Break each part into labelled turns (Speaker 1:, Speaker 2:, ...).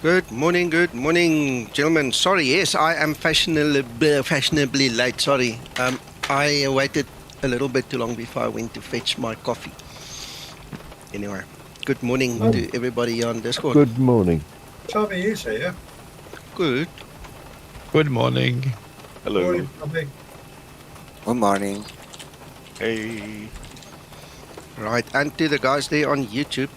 Speaker 1: Good morning, gentlemen. Sorry, yes, I am fashionably late. Sorry, I waited a little bit too long before I went to fetch my coffee. Anyway, good morning to everybody on Discord.
Speaker 2: Good morning.
Speaker 3: Tommy is here.
Speaker 1: Good.
Speaker 4: Good morning.
Speaker 5: Hello.
Speaker 3: Morning, Tommy.
Speaker 6: Good morning.
Speaker 5: Hey.
Speaker 1: Right, and to the guys there on YouTube,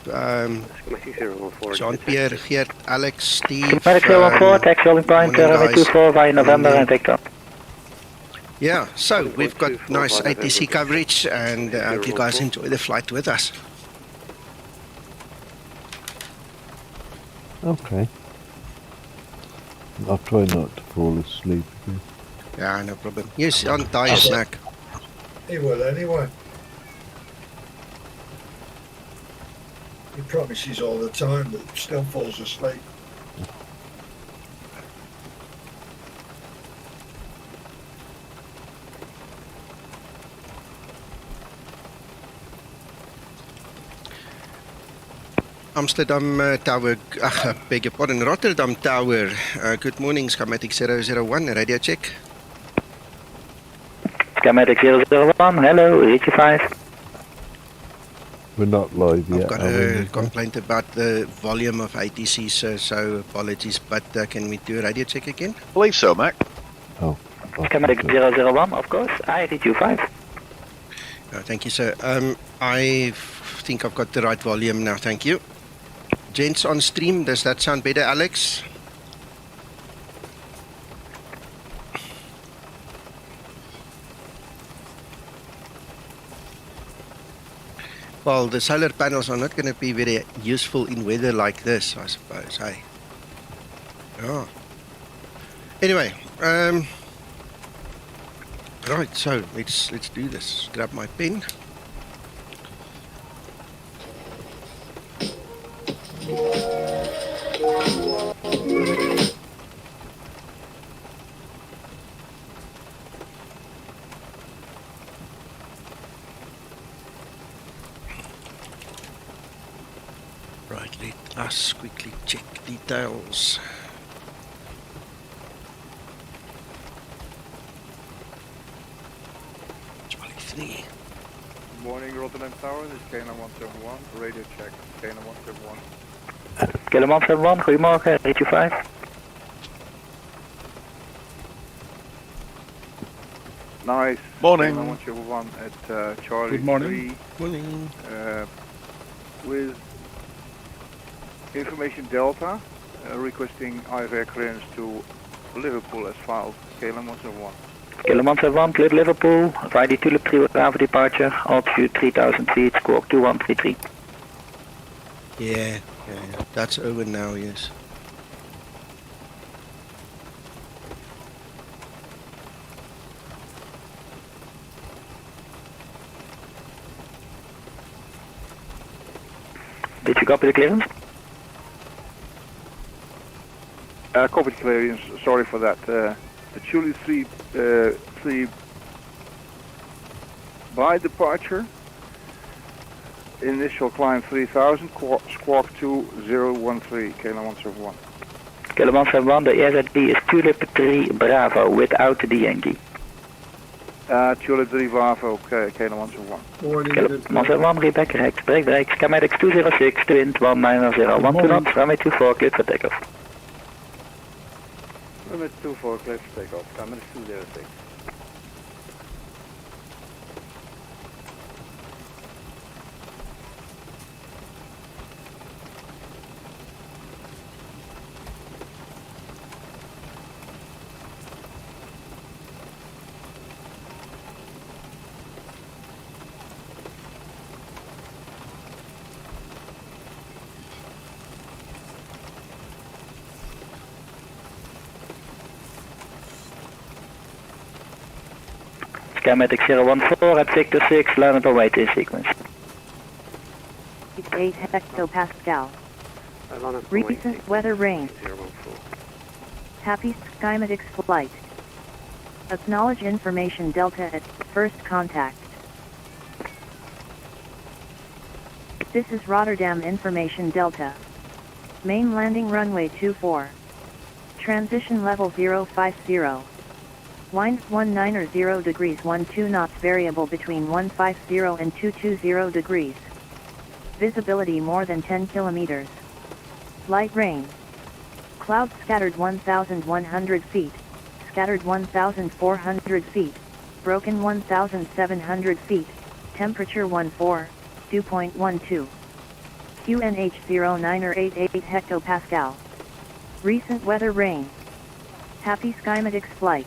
Speaker 1: Jean-Pierre, Geert, Alex, Steve.
Speaker 7: Skymatix 014, taxi holding point, runway 24 via November and Victor.
Speaker 1: Yeah, so we've got nice ATC coverage, and I hope you guys enjoy the flight with us.
Speaker 2: Okay. I'll try not to fall asleep again.
Speaker 1: Yeah, no problem. Yes, on die snack.
Speaker 3: He will anyway. He promises all the time, but still falls asleep.
Speaker 1: Amsterdam Tower, beg your pardon, Rotterdam Tower. Good morning, Skymatix 001, radio check.
Speaker 7: Skymatix 001, hello, 85.
Speaker 2: We're not live yet.
Speaker 1: I've got a complaint about the volume of ATC, so apologies, but can we do a radio check again?
Speaker 5: I believe so, Mac.
Speaker 2: Oh.
Speaker 7: Skymatix 001, of course, I read you 5.
Speaker 1: Thank you, sir. I think I've got the right volume now, thank you. Gents on stream, does that sound better, Alex? Well, the solar panels are not going to be very useful in weather like this, I suppose, hey? Yeah. Anyway, right, so let's do this. Grab my pen. Right, let us quickly check details. Charlie 3.
Speaker 8: Morning, Rotterdam Tower. This is KLM 171. Radio check. KLM 171.
Speaker 7: KLM 171, goedemorgen, read you 5.
Speaker 8: Nice.
Speaker 5: Morning.
Speaker 8: KLM 171 at Charlie
Speaker 4: Good morning.
Speaker 8: 3.
Speaker 1: Morning.
Speaker 8: With information Delta, requesting IVR clearance to Liverpool as filed. KLM 171.
Speaker 7: KLM 171, clear Liverpool, ID TULIP 3 Bravo departure, altitude 3000 feet, squawk 2133.
Speaker 1: Yeah, that's over now, yes.
Speaker 7: Did you copy the clearance?
Speaker 8: Copy clearance, sorry for that. The TULIP 3 by departure. Initial climb 3000, squawk 2013, KLM 171.
Speaker 7: KLM 171, the EHRD is TULIP 3 Bravo without the Yankee.
Speaker 8: TULIP 3 Bravo, KLM 171.
Speaker 7: KLM 171, read back correct. Break, Skymatix 206, wind 1900, 1 2 knots, runway 24, cleared for takeoff.
Speaker 8: Runway 24, cleared for takeoff, Skymatix 206.
Speaker 7: Skymatix 014 at Victor 6, line up await in sequence.
Speaker 9: 8 hectopascal. Recent weather rain. Happy Skymatix flight. Acknowledge information Delta at first contact. This is Rotterdam information Delta. Main landing runway 24. Transition level 050. Wind 190 degrees 12 knots variable between 150 and 220 degrees. Visibility more than 10 kilometers. Light rain. Clouds scattered 1,100 feet. Scattered 1,400 feet. Broken 1,700 feet. Temperature 2.12. QNH 0988 hectopascal. Recent weather rain. Happy Skymatix Flight.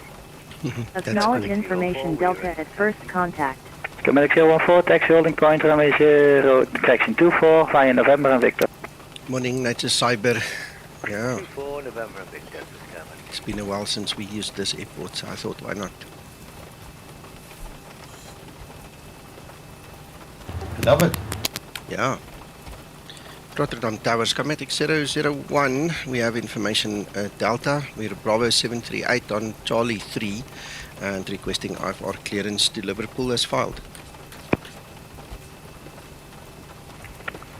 Speaker 9: Acknowledge information Delta at first contact.
Speaker 7: Skymatix 014, taxi holding point, runway 0, correction 24, via November and Victor.
Speaker 1: Morning, Nature Cyber. Yeah,
Speaker 10: 24 November and Victor for Skymatix.
Speaker 1: it's been a while since we used this airport, so I thought, why not?
Speaker 4: Love it.
Speaker 1: Yeah. Rotterdam Tower, Skymatix 001. We have information Delta. We're Bravo 738 on Charlie 3 and requesting IFR clearance to Liverpool as filed.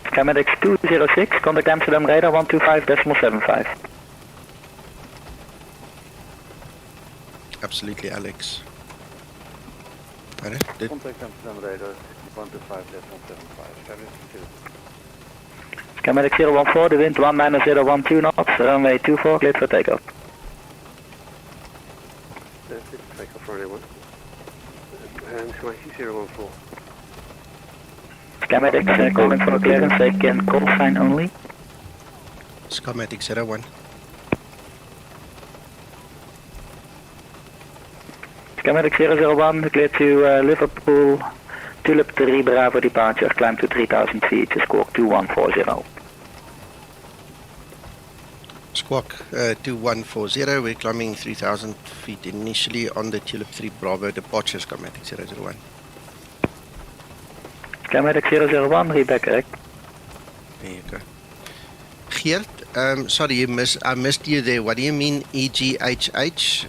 Speaker 7: Skymatix 206, contact Amsterdam radar 125.75.
Speaker 1: Absolutely, Alex. Contact
Speaker 8: Amsterdam radar 125.75.
Speaker 7: Skymatix 014, the wind 190.12 knots, runway 24, cleared for takeoff.
Speaker 8: That's it, takeoff for anyone. Skymatix 014.
Speaker 7: Skymatix calling for clearance, they can call sign only.
Speaker 1: Skymatix 01.
Speaker 7: Skymatix 001, cleared to Liverpool, TULIP 3 Bravo departure, climb to 3000 feet, squawk 2140.
Speaker 1: Squawk 2140, we're climbing 3000 feet initially on the TULIP 3 Bravo departure, Skymatix 001.
Speaker 7: Skymatix 001, read back correct.
Speaker 1: There you go. Geert, sorry, I missed you there. What do you mean EGHH?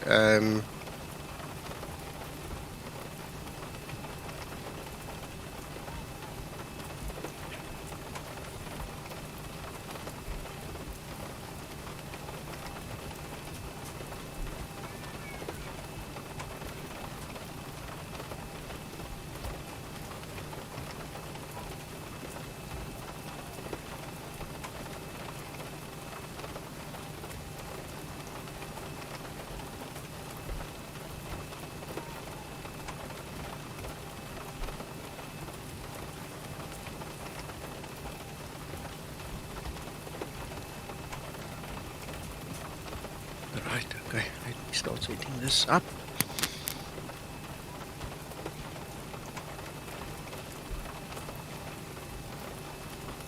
Speaker 1: Right, okay, let me start setting this up.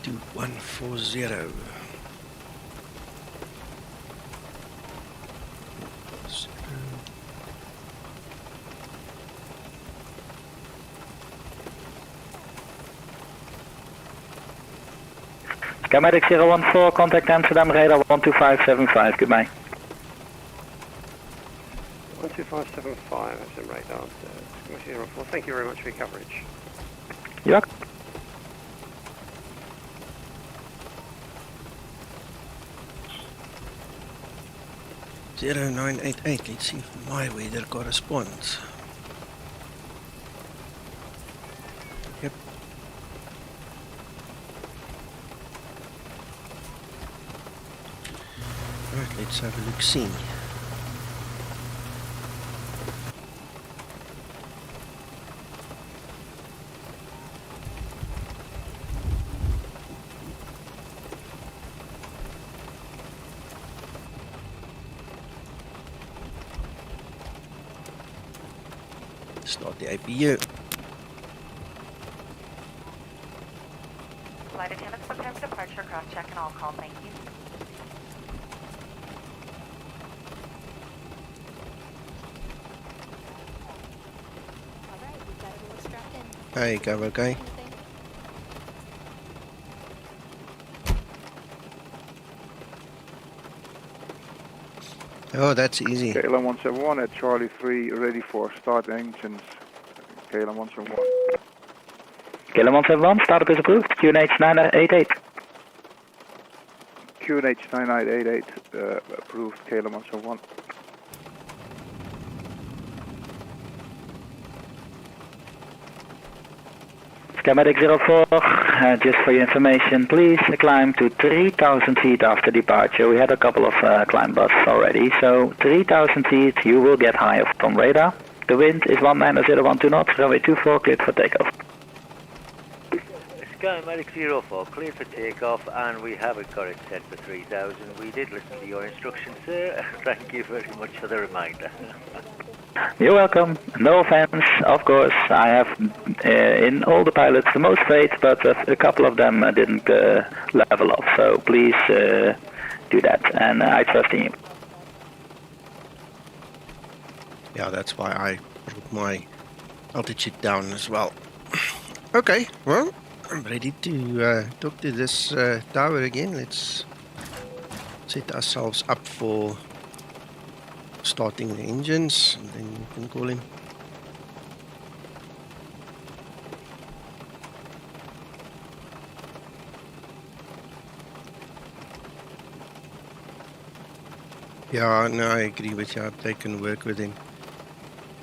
Speaker 1: Do 140.
Speaker 7: Skymatix 014, contact Amsterdam radar 12575, goodbye.
Speaker 8: 12575, that's in radar. Skymatix 014, thank you very much for your coverage.
Speaker 7: Yeah.
Speaker 1: Zero 0988, let's see if my weather corresponds. Yep. Right, let's have a look see. Start the APU.
Speaker 11: Flight attendants, what time departure, cross check and all call, thank you.
Speaker 12: Alright, we've got everyone strapped in.
Speaker 1: There you go, okay. Oh, that's easy.
Speaker 8: KLM 171 at Charlie 3, ready for start engines. KLM 171.
Speaker 7: KLM 171, startup is approved, QNH 988.
Speaker 8: QNH 9988, approved KLM 171.
Speaker 7: Skymatix 04, just for your information, please climb to 3,000 feet after departure. We had a couple of climb busts already, so 3,000 feet you will get higher from radar. The wind is 19012 knots, runway 24, cleared for takeoff.
Speaker 10: Skymatix 04, clear for takeoff, and we have it correct set for 3,000. We did listen to your instructions, sir. Thank you very much for the reminder.
Speaker 7: You're welcome. No offense, of course. I have in all the pilots the most faith, but a couple of them didn't level up. So please do that, and I trust in you.
Speaker 1: Yeah, that's why I brought my altitude down as well. Okay, well, I'm ready to talk to this tower again. Let's set ourselves up for starting the engines, and then you can call him. Yeah, no, I agree with you. They can work with him,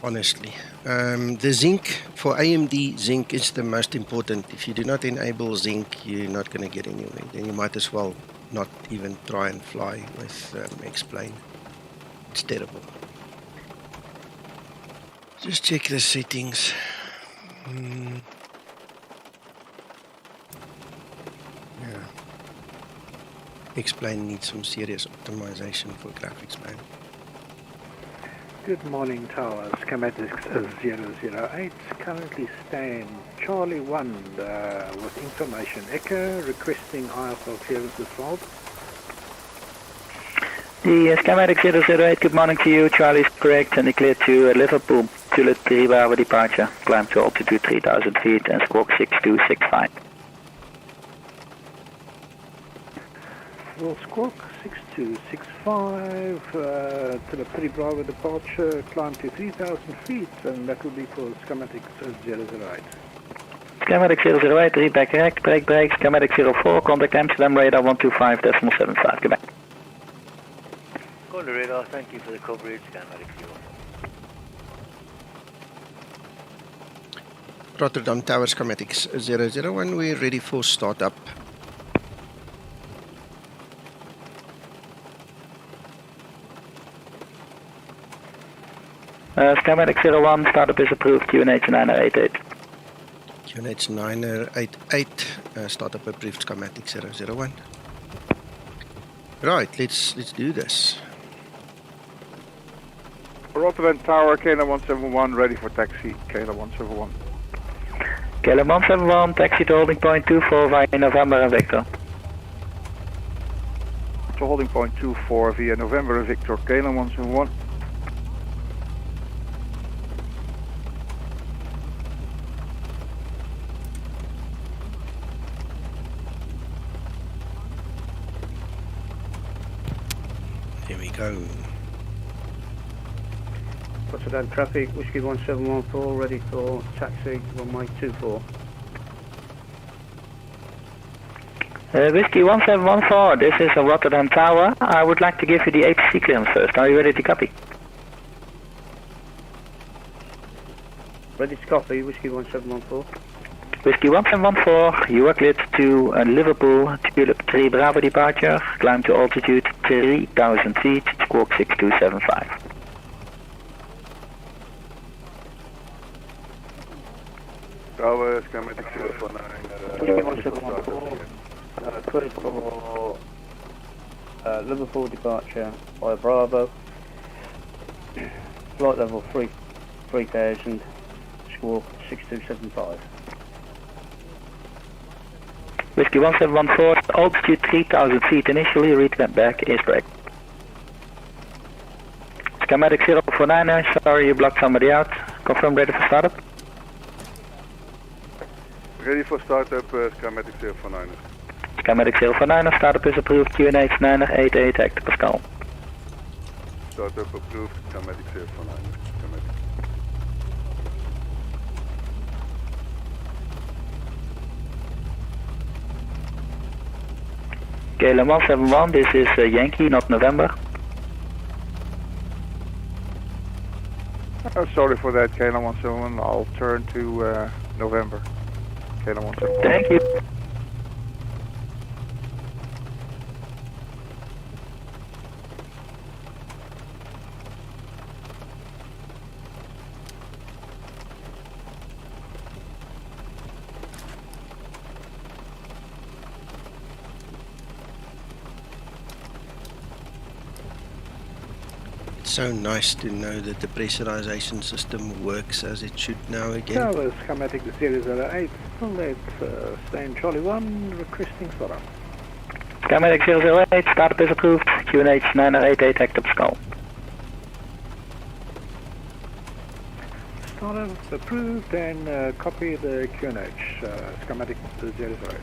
Speaker 1: honestly. The Zink, for AMD, Zink is the most important. If you do not enable Zink, you're not going to get anywhere. Then you might as well not even try and fly with X-Plane. It's terrible. Just check the settings. Yeah. X-Plane needs some serious optimization for graphics, man.
Speaker 12: Good morning, Tower. Skymatix 008. Currently stand Charlie 1 with information echo, requesting IFL clearance as well.
Speaker 7: The Skymatix 008, good morning to you. Charlie is correct, and declared to Liverpool. TULIP 3 Bravo departure. Climb to altitude 3,000 feet and squawk 6265.
Speaker 12: We'll squawk 6265, TULIP 3 Bravo departure, climb to 3,000 feet, and that will be for Skymatix 008.
Speaker 7: Skymatix 008, read back correct, break, Skymatix 04, contact Amsterdam radar 125.75, goodbye.
Speaker 10: Go on the radar, thank you for the coverage, Skymatix 04.
Speaker 1: Rotterdam Tower, Skymatix 001, we're ready for startup.
Speaker 7: Skymatix 01, startup is approved, QNH 9088.
Speaker 1: QNH 9088, startup approved, Skymatix 001. Right, let's do this.
Speaker 8: Rotterdam Tower, KLM 171, ready for taxi, KLM 171.
Speaker 7: KLM 171, taxi to holding point 24 via November and Victor.
Speaker 8: To holding point 24 via November and Victor, KLM 171.
Speaker 1: Here we go.
Speaker 12: Rotterdam traffic, Whiskey 1714, ready for taxi, runway 24.
Speaker 7: Whiskey 1714, this is a Rotterdam Tower. I would like to give you the APC clearance first. Are you ready to copy?
Speaker 12: Ready to copy, Whiskey 1714.
Speaker 7: Whiskey 1714, you are cleared to Liverpool, TULIP 3 Bravo departure, climb to altitude 3,000 feet, squawk 6275.
Speaker 8: Tower, Skymatix 049.
Speaker 12: Whiskey 1714, cleared for Liverpool departure by Bravo, flight level 3000, squawk 6275.
Speaker 7: Whiskey 1714, altitude 3,000 feet initially, read that back is correct. Skymatix 049, sorry you blocked somebody out. Confirm ready for startup.
Speaker 8: Ready for startup, Skymatix 049.
Speaker 7: Skymatix 049, startup is approved, QNH 9088, Hector Pascal.
Speaker 8: Startup approved, Skymatix 049. Skymatix.
Speaker 7: KLM 171, this is Yankee, not November.
Speaker 8: Sorry for that, KLM 171. I'll turn to November. KLM 171.
Speaker 7: Thank you.
Speaker 1: So nice to know that the pressurization system works as it should now again.
Speaker 12: Tower Skymatix 008, let's stay in Charlie 1, requesting startup.
Speaker 7: Skymatix 008, startup is approved. QNH 988, act up skull.
Speaker 12: Startup approved and copy the QNH, Skymatix 008.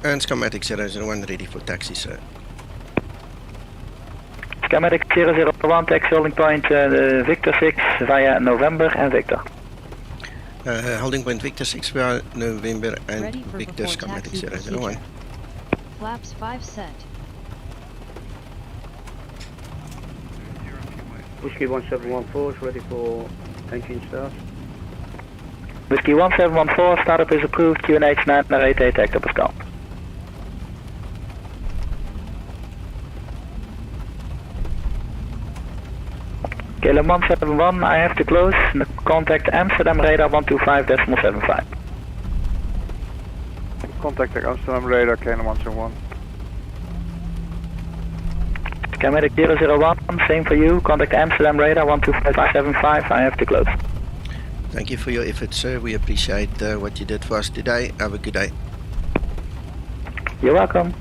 Speaker 1: And Skymatix 001 ready for taxi, sir.
Speaker 7: Skymatix 001, taxi holding point Victor 6 via November and Victor.
Speaker 1: Holding point Victor 6 via November and
Speaker 13: Ready for
Speaker 1: Victor
Speaker 13: before
Speaker 1: Skymatix
Speaker 13: taxi
Speaker 1: 001.
Speaker 13: procedure. Flaps 5 set.
Speaker 12: Whiskey 1714 is ready for engine start.
Speaker 7: Whiskey 1714, startup is approved. QNH 988, act up skull. KLM 171, I have to close. Contact Amsterdam radar 125.75.
Speaker 8: Contact Amsterdam radar, KLM 171.
Speaker 7: Skymatix 001, same for you. Contact Amsterdam radar 125.75. I have to close.
Speaker 1: Thank you for your efforts, sir. We appreciate what you did for us today. Have a good day.
Speaker 7: You're welcome.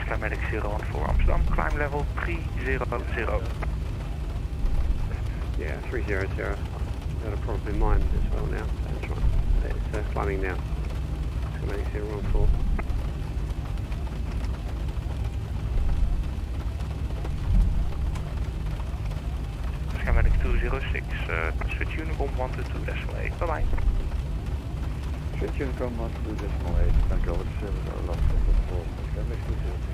Speaker 14: Skymatix 014 Amsterdam, climb level 300.
Speaker 15: Yeah, 300. That'll probably mine as well now. That's right. It's climbing now. Skymatix 014.
Speaker 14: Skymatix 206, switch Unicom 122.8. Bye bye.
Speaker 16: Switch Unicom 122.8. Dank u wel. Het is zo lastig om te volgen. Skymatix 206.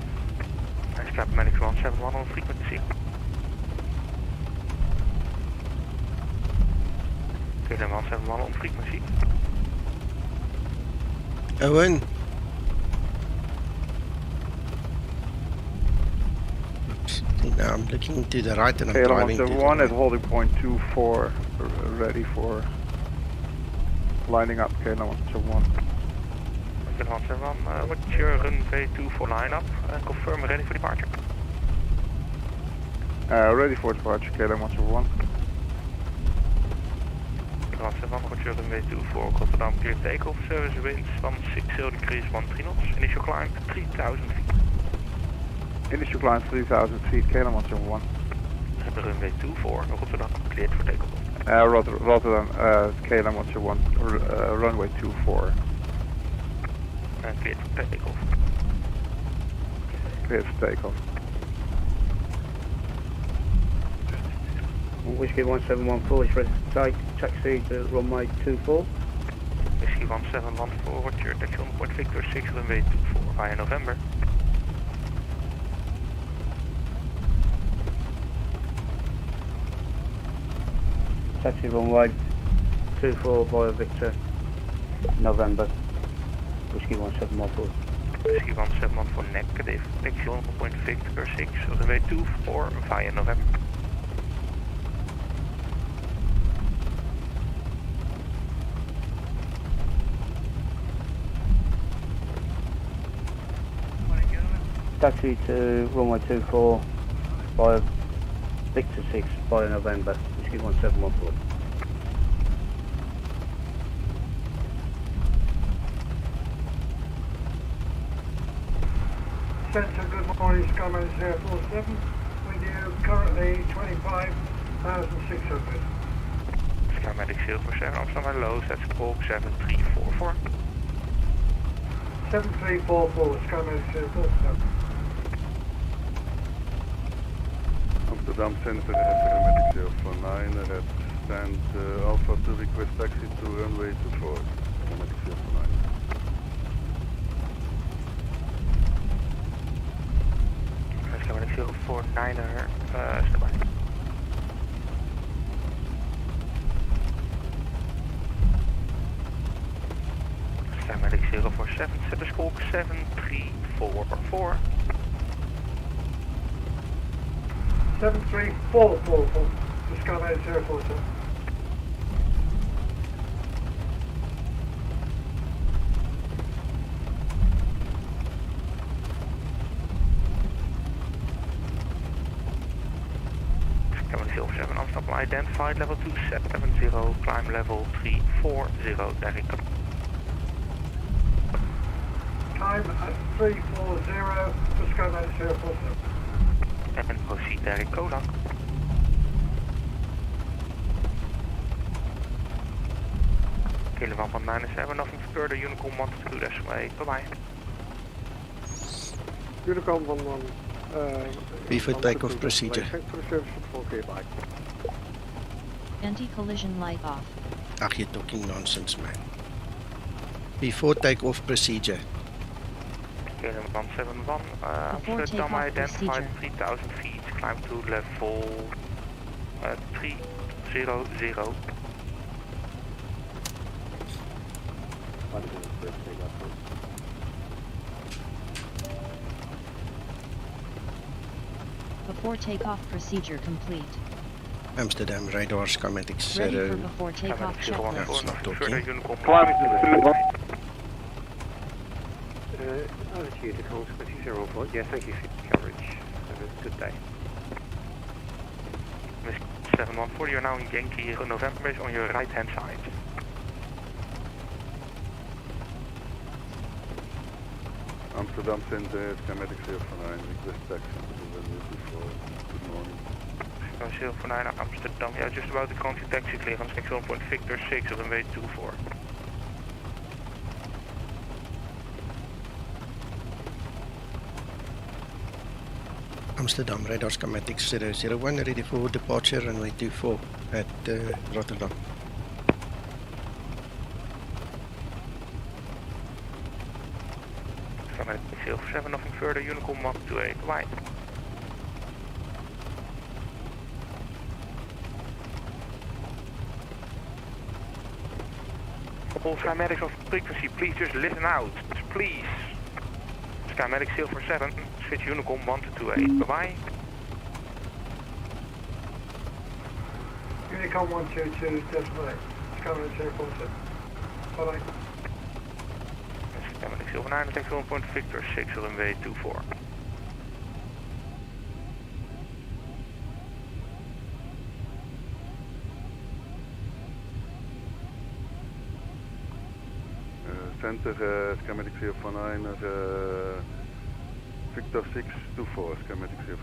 Speaker 14: Skymatix 171 on frequency. KLM 171 on frequency.
Speaker 1: Owen. Now I'm looking to the right and I'm driving to the
Speaker 8: KLM 171
Speaker 1: right.
Speaker 8: at holding point 24, ready for lining up. KLM 171.
Speaker 14: KLM 171, what's your runway 24 line up and confirm ready for departure.
Speaker 8: Ready for departure, KLM 171.
Speaker 14: KLM 171, what's your runway 24 Rotterdam, clear takeoff, service winds 160 degrees 13 knots, initial climb 3000 feet.
Speaker 8: Initial climb 3000 feet, KLM 171.
Speaker 14: Runway 24 Rotterdam, cleared for takeoff.
Speaker 8: Rotterdam, KLM 171, runway 24.
Speaker 14: Cleared for takeoff.
Speaker 8: Cleared for takeoff.
Speaker 12: Whiskey 1714 is ready to take taxi to runway 24.
Speaker 14: Whiskey 171 forward, your taxi on point Victor 6 runway 24 via November.
Speaker 12: Taxi runway 24 via Victor, November, Whiskey 171 forward.
Speaker 14: Whiskey 171 for negative, taxi on point Victor 6 runway 24 via November.
Speaker 12: Taxi to runway 24 via Victor 6 via November, Whiskey 171 forward.
Speaker 3: Centre, good morning, Skymatix VA Flight. With you currently 25,600.
Speaker 14: Skymatix 047 Amsterdam low, that's squawk 7344.
Speaker 3: 7344, Skymatix VA Flight.
Speaker 17: Rotterdam Center, Skymatix 049, red stand Alpha to request taxi to runway 24, Skymatix 049.
Speaker 14: Skymatix 049er, standby. Skymatix 047, set the squawk 7344.
Speaker 3: 73444 to Skymatix 047.
Speaker 14: Skymatix 07 Amsterdam identified level 270, climb level 340 direct.
Speaker 3: Time at 340 to Skymatix 047.
Speaker 14: And proceed direct KOLAG. Kilo 1.97, nothing further, Unicom 122 decimal 8, bye bye.
Speaker 15: Unicom 11.
Speaker 1: V4 takeoff procedure.
Speaker 15: Thanks for the service support, okay, bye.
Speaker 13: Anti-collision light off.
Speaker 1: Ach, you're talking nonsense, man. V4 takeoff procedure.
Speaker 14: Kilo 171, Amsterdam identified 3,000 feet, climb to level 300.
Speaker 13: Before takeoff procedure complete.
Speaker 1: Amsterdam radar Skymatix
Speaker 13: Ready for
Speaker 1: 0.
Speaker 13: before takeoff
Speaker 1: That's
Speaker 13: checklist.
Speaker 1: not talking.
Speaker 15: Altitude to call 20 yeah, thank you for your coverage. Have a good day.
Speaker 14: Miss 714, you're now in Yankee November base on your right hand side.
Speaker 17: Amsterdam Center, Skymatix 049, request taxi to runway 24. Good morning.
Speaker 14: 049 Amsterdam, yeah, just about to country taxi clearance, taxi on point Victor 6 runway 24.
Speaker 1: Amsterdam radar Skymatix 001 ready for departure runway 24 at Rotterdam.
Speaker 14: Skymatix 07, nothing further, Unicom 128, bye. All Skymatix of frequency, please just listen out, please. Skymatix 047, switch Unicom 128, bye-bye.
Speaker 3: Unicom 122, decimal 8, Skymatix 047. Bye-bye.
Speaker 14: Skymatix 09, taxi on point Victor 6 runway 24.
Speaker 17: Center, Skymatix 049, Victor 624, Skymatix 049.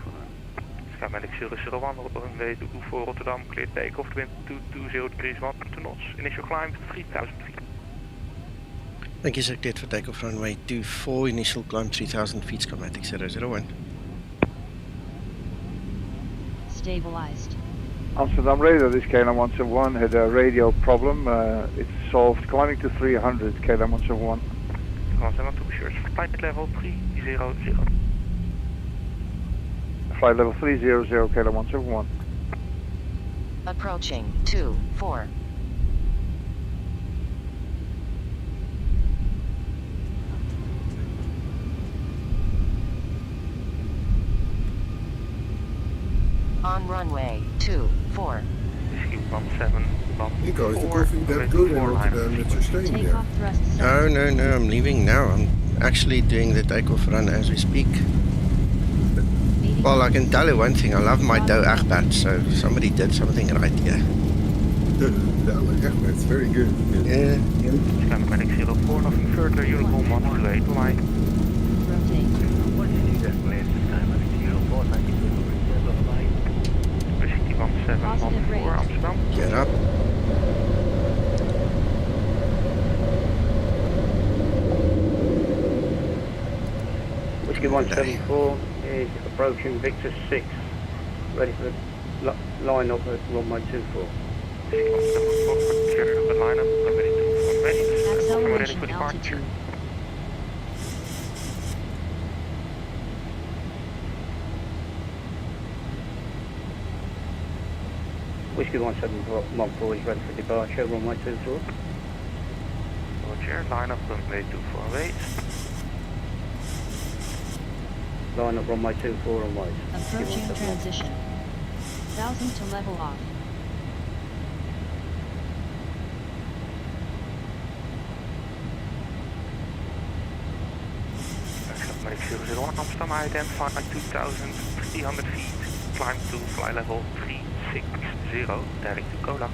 Speaker 14: Skymatix 001, runway 24 Rotterdam, clear takeoff, wind 220 degrees 1 knots, initial climb 3,000 feet.
Speaker 1: Thank you, sir. Cleared for takeoff runway 24, initial climb 3,000 feet, Skymatix 001.
Speaker 13: Stabilized.
Speaker 8: Amsterdam radar, this KLM 171 had a radio problem. It's solved. Climbing to 300, KLM 171.
Speaker 14: 171 to be sure, flight level 300.
Speaker 8: Flight level 300, KLM 171.
Speaker 18: Approaching 24. On runway 24.
Speaker 14: Whiskey 17.
Speaker 3: You guys are coughing that good in Rotterdam that you're staying there.
Speaker 13: Takeoff thrust set.
Speaker 1: No, I'm leaving now. I'm actually doing the takeoff run as we speak. Well, I can tell you one thing. I love my dough Achbert, so somebody did something right here.
Speaker 3: It's very good.
Speaker 1: Yeah.
Speaker 14: Skymatix 04, nothing further, Unicorn 128, line.
Speaker 13: Rotate.
Speaker 10: What did you just place the Skymatix 04? Thank you for the reserve of flight.
Speaker 14: Whiskey 1714, Amsterdam.
Speaker 1: Get up.
Speaker 12: Whiskey 174 is approaching Victor 6. Ready for the line up at runway 24.
Speaker 14: Whiskey 174, clear the lineup, ready to ready. I'm ready for
Speaker 13: Acceleration
Speaker 14: departure.
Speaker 13: altitude.
Speaker 12: Whiskey 174 is ready for departure, runway 24.
Speaker 14: Roger, line up, runway 248.
Speaker 12: Line up runway 24 and wait.
Speaker 13: Approaching transition. 1000 to level off.
Speaker 14: Skymatix 001, Amsterdam, identified at 2,300 feet. Climb to flight level 360, direct to KOLAG.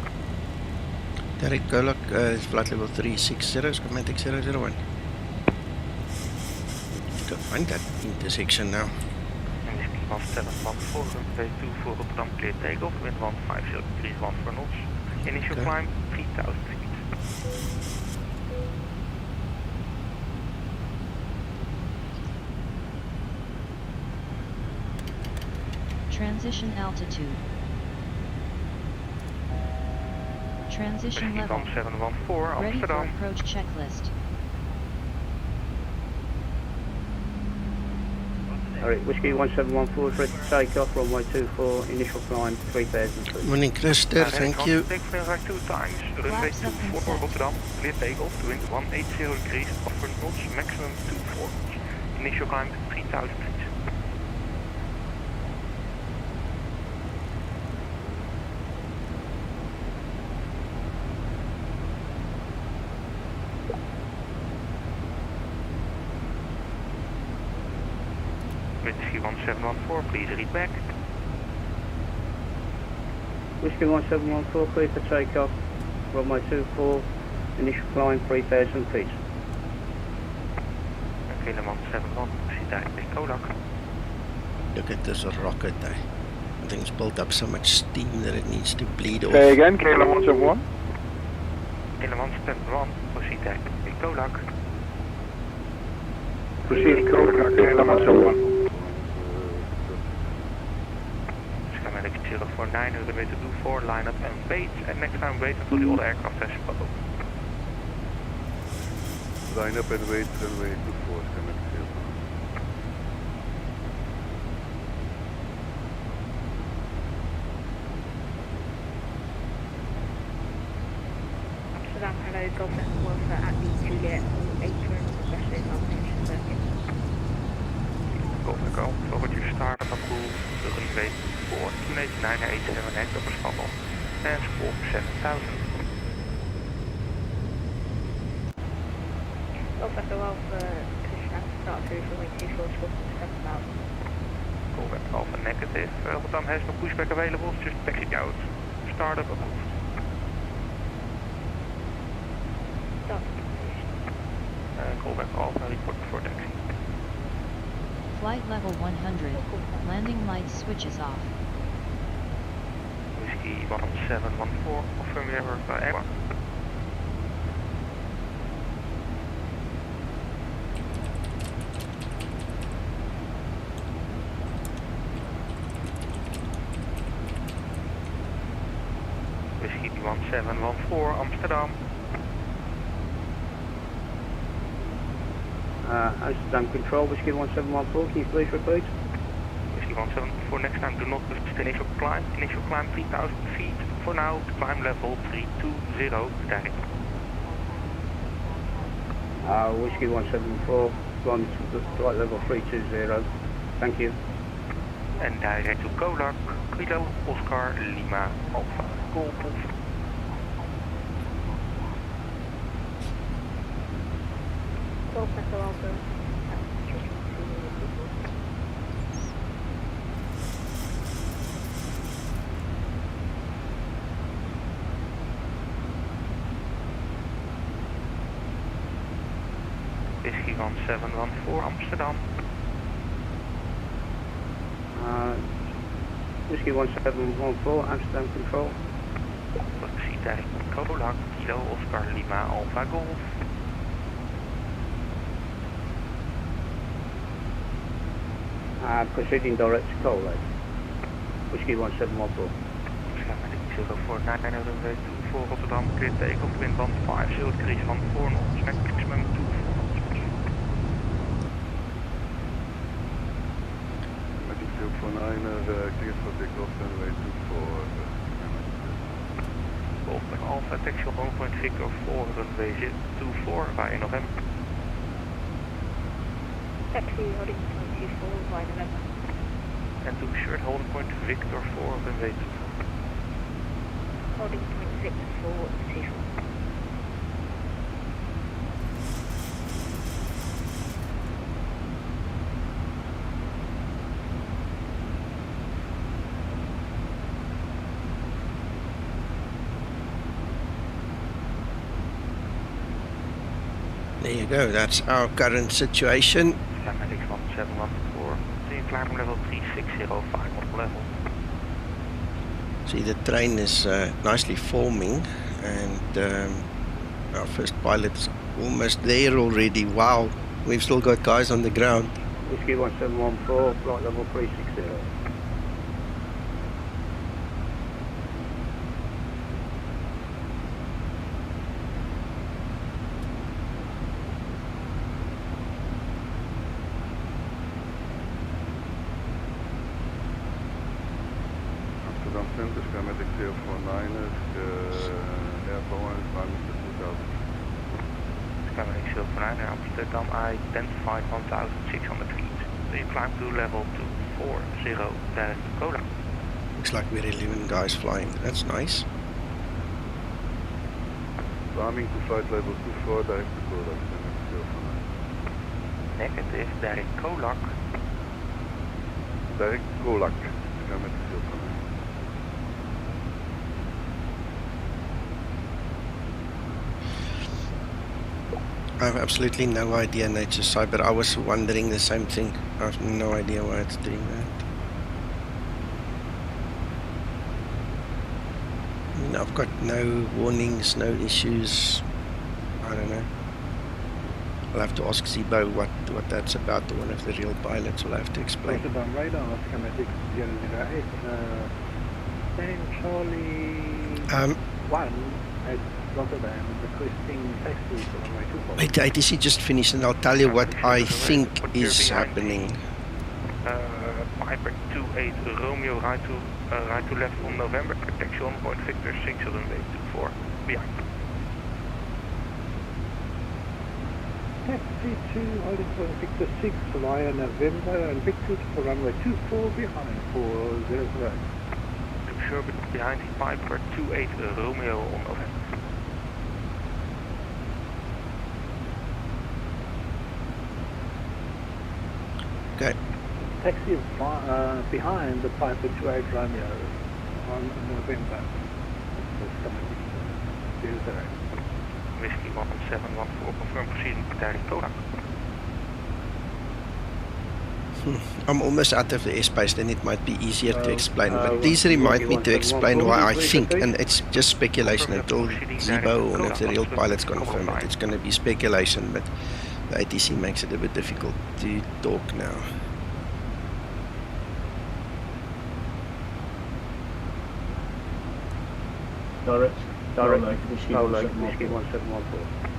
Speaker 1: Direct KOLAG is flight level 360, Skymatix 001. Need to find that intersection now.
Speaker 14: Whiskey 1714, runway 24 Rotterdam, clear takeoff, wind 150 degrees 1 for knots. Initial climb 3,000 feet.
Speaker 13: Transition altitude. Transition
Speaker 14: Whiskey
Speaker 13: level.
Speaker 14: 1714,
Speaker 13: Ready for
Speaker 14: Amsterdam.
Speaker 13: approach checklist.
Speaker 12: Alright, Whiskey 1714 is ready to take off, runway 24, initial climb 3,000 feet.
Speaker 1: Morning, Christer. Thank you.
Speaker 14: Take flight 2 times, runway 24 Rotterdam, clear takeoff, wind 180 degrees, upward knots, maximum 24 knots. Initial climb 3,000 feet. Whiskey 1714, please read back.
Speaker 12: Whiskey 1714 clear for takeoff, runway 24, initial climb 3,000 feet.
Speaker 14: Okay, the 171, proceed direct to KOLAG.
Speaker 1: Look at this rocket. I think it's built up so much steam that it needs to bleed off.
Speaker 8: Say again, KLM 171.
Speaker 14: KLM 171, proceed direct to KOLAG.
Speaker 8: Proceed KOLAG, KLM 171.
Speaker 14: Skymatix 049, runway to 24, line up and wait, and next time wait until the other aircraft has spoken.
Speaker 17: Line up and wait, runway 24, Skymatix 0.
Speaker 11: Amsterdam, hello, Government Welfare at the TULIP, atrium, especially malfunction circuit.
Speaker 14: Golf Echo, forward your start up approved, runway 24, 28987 hectopers funnel, and score 7,000.
Speaker 11: Golf Echo Alpha, Krishna, start through runway 24, score 7,000.
Speaker 14: Golf Echo Alpha negative, Rotterdam has no pushback available, just taxi out. Start up approved. Golf Echo Alpha, report for taxi.
Speaker 13: Flight level 100. Landing lights switches off.
Speaker 14: Whiskey 1714, confirm your aircraft. 1714 Amsterdam.
Speaker 12: Amsterdam Control, Whiskey 1714, can you please repeat?
Speaker 14: Whiskey 1714, next time do not assist initial climb. Initial climb 3000 feet. For now, climb level 320, direct.
Speaker 12: Whiskey 174, climb to flight level 320. Thank you.
Speaker 14: And direct to KOLAG, Kilo, Oscar, Lima, Alpha, Golf. Whiskey 1714 Amsterdam.
Speaker 12: Whiskey 1714 Amsterdam Control.
Speaker 14: Proceed direct to KOLAG, Kilo, Oscar, Lima, Alpha, Golf.
Speaker 12: Proceeding direct to KOLAG. Whiskey 1714.
Speaker 14: Skymatix 049 for Rotterdam, clear takeoff, wind band 50 degrees 4 knots, maximum 2 knots.
Speaker 17: Skymatix 049, cleared for takeoff, runway 24.
Speaker 14: Golf Alpha, taxi on 1 Victor 4, runway 24, via November.
Speaker 11: Taxi holding 24 via November.
Speaker 14: And to short holding point Victor 4, runway 24.
Speaker 11: Holding point Victor 4, T4.
Speaker 1: There you go, that's our current situation.
Speaker 14: Skymatix 1714, climb level 3605 level.
Speaker 1: See, the train is nicely forming, and our first pilot is almost there already. Wow, we've still got guys on the ground.
Speaker 12: Whiskey 1714, flight level 360.
Speaker 17: Amsterdam Center, Skymatix 049, airborne, climbing to 2000.
Speaker 14: Skymatix 049 Amsterdam, identified 1600 feet. So you climb to level 240, direct to KOLAG.
Speaker 1: Looks like we're 11 guys flying. That's nice.
Speaker 17: Climbing to flight level 24, direct to KOLAG, Skymatix 049.
Speaker 14: Negative, direct KOLAG.
Speaker 17: Direct KOLAG, Skymatix 049.
Speaker 1: I have absolutely no idea, Nature Cyber. I was wondering the same thing. I have no idea why it's doing that. I mean, I've got no warnings, no issues. I don't know. I'll have to ask Zibo what that's about, or one of the real pilots will have to explain.
Speaker 19: Rotterdam radar, Skymatix 008, standing Charlie 1 at Rotterdam, requesting taxi for runway 24.
Speaker 1: Wait, ATC just finished, and I'll tell you what I think is happening.
Speaker 14: Piper 28 Romeo, right to left on November, taxi on point Victor 6, runway 24, behind.
Speaker 19: Taxi 2, holding point Victor 6 via November, and Victor for runway 24 behind for 00.
Speaker 14: To sure behind the Piper 28 Romeo on November.
Speaker 1: Okay.
Speaker 19: Taxi behind the Piper 28 Romeo on November. That's 00.
Speaker 14: Whiskey 1714, confirm proceeding direct KOLAG.
Speaker 1: I'm almost out of the airspace, then it might be easier to explain. But please remind me to explain why I think, and it's just speculation until Zibo or one of the real pilots confirm it. It's going to be speculation, but the ATC makes it a bit difficult to talk now.
Speaker 19: Direct
Speaker 12: directly to Whiskey KOLAG, Whiskey 1714.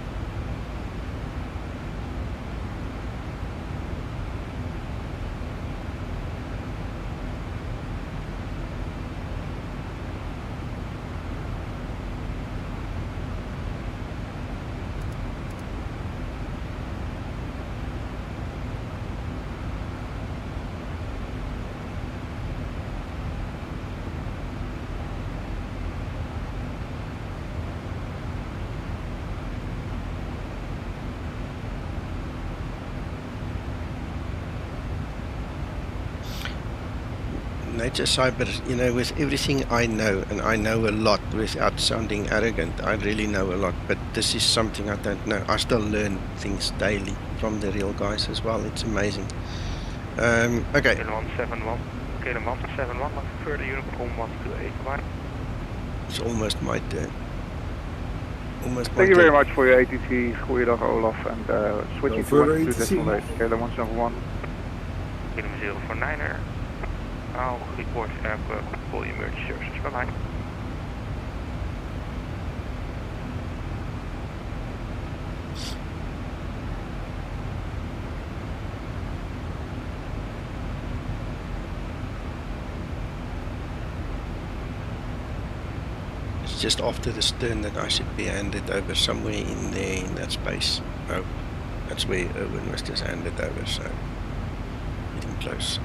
Speaker 1: Nature Cyber, you know, with everything I know, and I know a lot without sounding arrogant, I really know a lot, but this is something I don't know. I still learn things daily from the real guys as well. It's amazing. Okay.
Speaker 14: Kilo 171, Kilo 171, further Uniform 128.
Speaker 1: It's almost my turn. Almost my
Speaker 8: Thank you
Speaker 1: turn.
Speaker 8: very much for your ATC. Goeiedag Olaf, and switching to 12.8, Kilo 171.
Speaker 14: Kilo 049er. I'll report aircraft full emergency services. Bye-bye.
Speaker 1: It's just after the stern that I should be handed over somewhere in there in that space. Oh, that's where Erwin was just handed over, so getting close.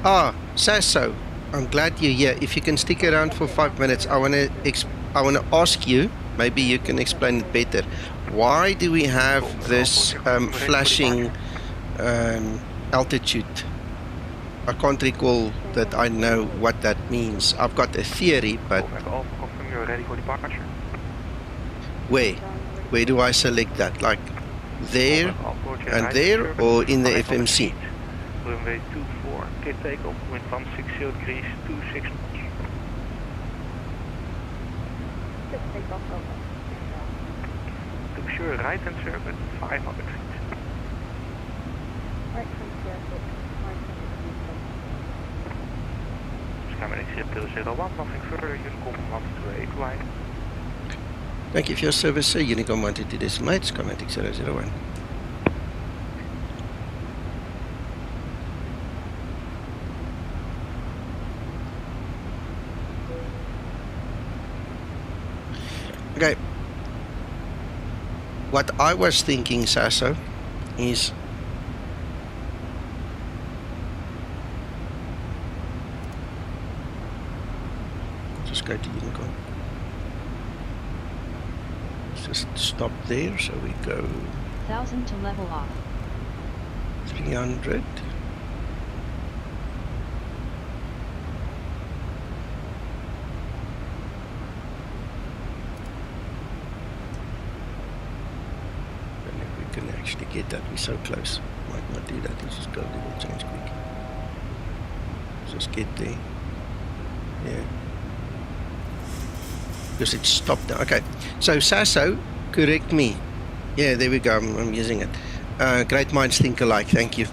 Speaker 1: Ah, Sasso, I'm glad you're here. If you can stick around for 5 minutes, I want to ask you, maybe you can explain it better. Why do we have this flashing altitude? I can't recall that I know what that means. I've got a theory, but
Speaker 14: You're ready for departure.
Speaker 1: where do I select that? Like there and there, or in the FMC?
Speaker 14: Runway 24, okay, takeoff, wind 160 degrees, 26 knots. To sure right hand circuit, 500 feet.
Speaker 11: Right hand circuit, 500 feet.
Speaker 14: Skymatix 001, nothing further, Unicom 128 wide.
Speaker 1: Thank you for your service, sir. Unicom 122 decimal 8, Skymatix 001. Okay. What I was thinking, Sasso, is just go to Unicom. Just stop there, so we go
Speaker 13: 1000 to level off.
Speaker 1: 300. Can actually get that, we're so close. Might not do that, let's just go a little change quick. Just get there. Yeah. because it stopped. Okay, so Sasso, correct me. Yeah, there we go. I'm using it. Great minds think alike. Thank you.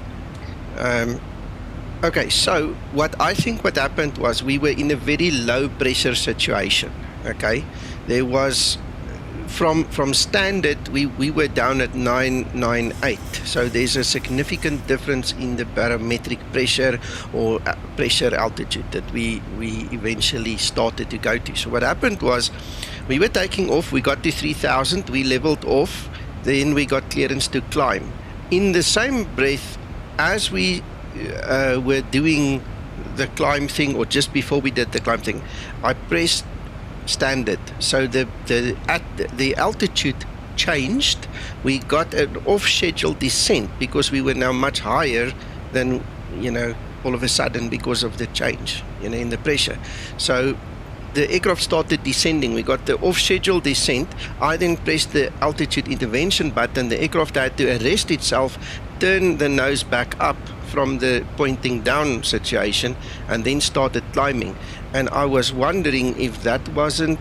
Speaker 1: Okay, so what happened was we were in a very low pressure situation. Okay, there was from standard we were down at 998. So there's a significant difference in the barometric pressure or pressure altitude that we eventually started to go to. So what happened was we were taking off. We got to 3,000. We leveled off. Then we got clearance to climb. In the same breath as we were doing the climb thing, or just before we did the climb thing, I pressed standard. So the altitude changed. We got an off-schedule descent because we were now much higher than, all of a sudden because of the change, in the pressure. So the aircraft started descending. We got the off-schedule descent. I then pressed the altitude intervention button. The aircraft had to arrest itself, turn the nose back up from the pointing down situation, and then started climbing. And I was wondering if that wasn't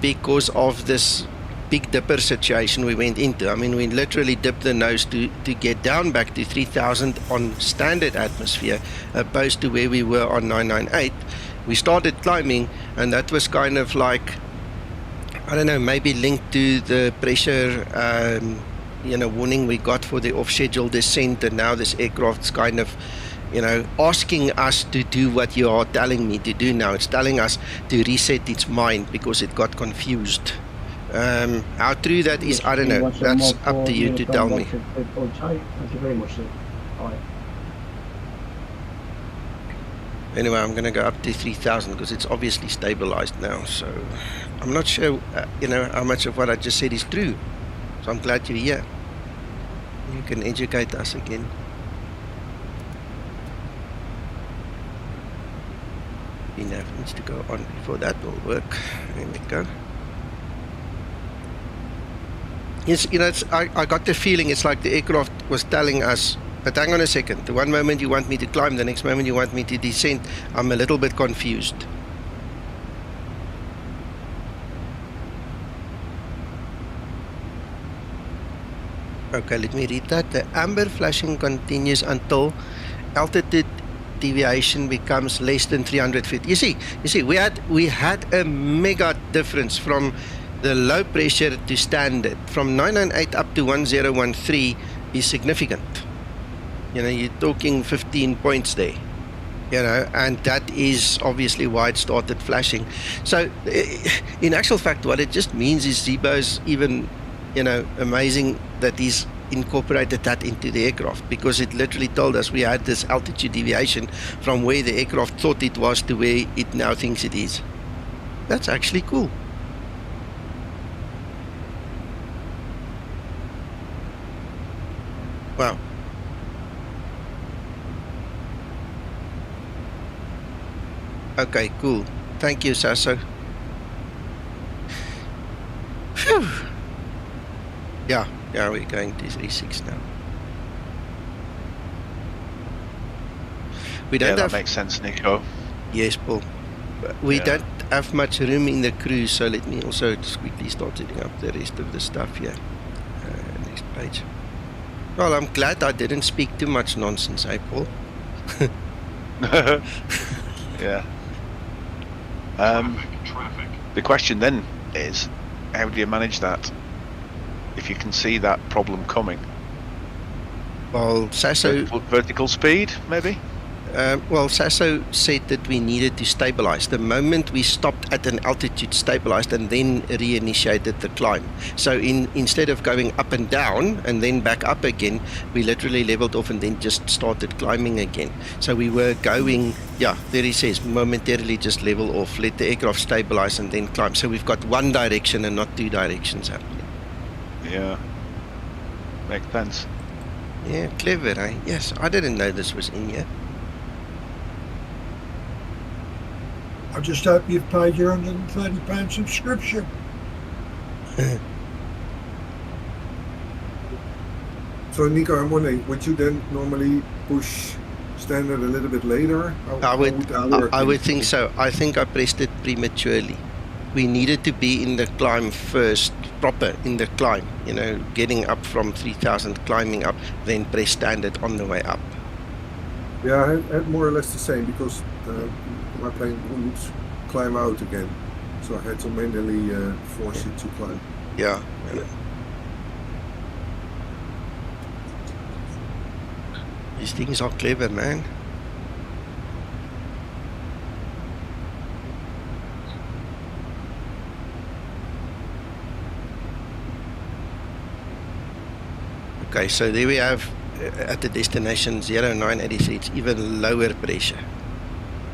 Speaker 1: because of this Big Dipper situation we went into. I mean, we literally dipped the nose to get down back to 3,000 on standard atmosphere, opposed to where we were on 998. We started climbing, and that was kind of like, I don't know, maybe linked to the pressure warning we got for the off-schedule descent, and now this aircraft's kind of, asking us to do what you are telling me to do now. It's telling us to reset its mind because it got confused. How true that is, I don't know. That's up to you to tell me.
Speaker 19: Thank you very much, sir. Bye.
Speaker 1: Anyway, I'm going to go up to 3,000 because it's obviously stabilized now. So I'm not sure, how much of what I just said is true. So I'm glad you're here. You can educate us again. Enough needs to go on before that will work. There we go. Yes, I got the feeling it's like the aircraft was telling us, but hang on a second. The one moment you want me to climb, the next moment you want me to descend. I'm a little bit confused. Okay, let me read that. The amber flashing continues until altitude deviation becomes less than 300 feet. You see, we had a mega difference from the low pressure to standard. From 998 up to 1013 is significant. You're talking 15 points there. And that is obviously why it started flashing. So, in actual fact, what it just means is Zibo's even, amazing that he's incorporated that into the aircraft, because it literally told us we had this altitude deviation from where the aircraft thought it was to where it now thinks it is. That's actually cool. Wow. Okay, cool. Thank you, Sasso. Phew. Yeah, we're going to 36 now. We don't
Speaker 5: that makes sense, Nico.
Speaker 1: Yes, Paul. We don't have much room in the crew, so let me also just quickly start setting up the rest of the stuff here. Next page. Well, I'm glad I didn't speak too much nonsense, Paul?
Speaker 5: Yeah. The question then is, how do you manage that if you can see that problem coming?
Speaker 1: Well, Sasso...
Speaker 5: Vertical speed, maybe?
Speaker 1: Well, Sasso said that we needed to stabilize. The moment we stopped at an altitude, stabilized, and then reinitiated the climb. So instead of going up and down and then back up again, we literally leveled off and then just started climbing again. So we were going, there he says, momentarily just level off, let the aircraft stabilize and then climb. So we've got one direction and not two directions happening.
Speaker 5: Yeah. Makes sense.
Speaker 1: Yeah, clever, eh? Yes, I didn't know this was in here.
Speaker 3: I just hope you've paid your £130 subscription.
Speaker 20: So, Nico, I'm wondering, would you then normally push standard a little bit later?
Speaker 1: I would think so. I think I pressed it prematurely. we needed to be in the climb first, proper in the climb, you know, getting up from 3,000, climbing up, then press standard on the way up.
Speaker 20: Yeah, I had more or less the same because my plane wouldn't climb out again. So I had to manually force it to climb.
Speaker 1: Yeah. These things are clever, man. Okay, so there we have at the destination 0983, it's even lower pressure.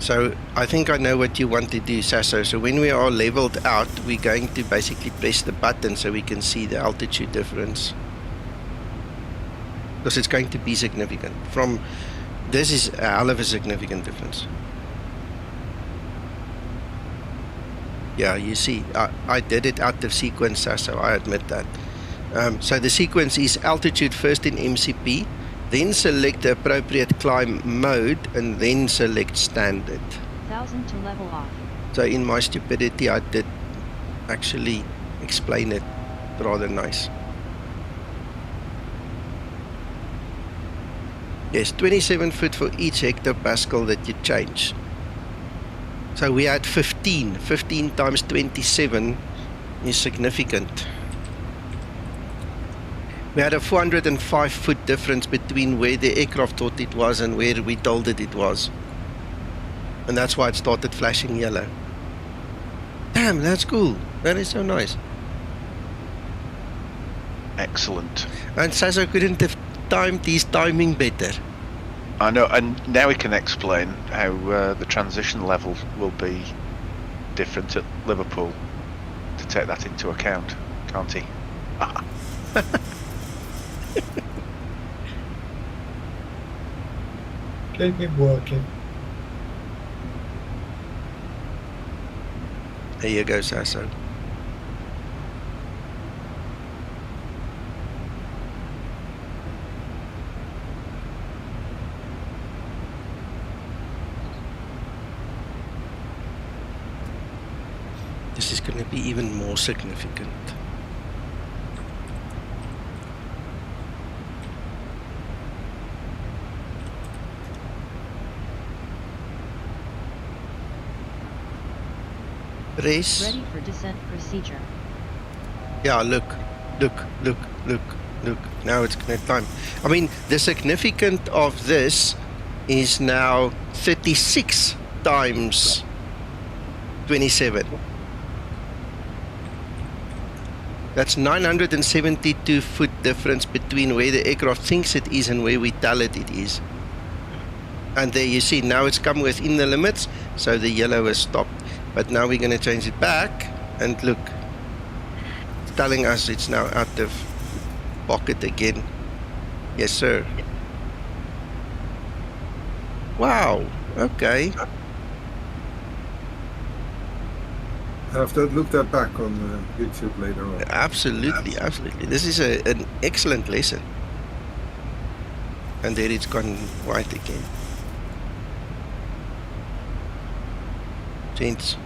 Speaker 1: So I think I know what you want to do, Sasso. So when we are leveled out, we're going to basically press the button so we can see the altitude difference. Because it's going to be significant. From this is a hell of a significant difference. Yeah, you see, I did it out of sequence, Sasso, I admit that. So the sequence is altitude first in MCP, then select the appropriate climb mode, and then select standard.
Speaker 13: 1000 to level off.
Speaker 1: So in my stupidity, I did actually explain it rather nice. Yes, 27 foot for each hectopascal that you change. So we had 15. 15 times 27 is significant. We had a 405 foot difference between where the aircraft thought it was and where we told it was. And that's why it started flashing yellow. Damn, that's cool. That is so nice.
Speaker 5: Excellent.
Speaker 1: And Sasso couldn't have timed his timing better.
Speaker 5: I know, and now we can explain how the transition level will be different at Liverpool to take that into account, can't he?
Speaker 3: Keep him working.
Speaker 1: There you go, Sasso. This is going to be even more significant. Race.
Speaker 13: Ready for descent procedure.
Speaker 1: Yeah, look. Now it's going to climb. I mean, the significance of this is now 36 times 27. That's 972 foot difference between where the aircraft thinks it is and where we tell it it is. And there you see, now it's come within the limits, so the yellow has stopped. But now we're going to change it back, and look, it's telling us it's now out of pocket again. Yes, sir. Wow, okay.
Speaker 20: I have to look that back on YouTube later on.
Speaker 1: Absolutely. This is an excellent lesson. And there it's gone white again. Gents,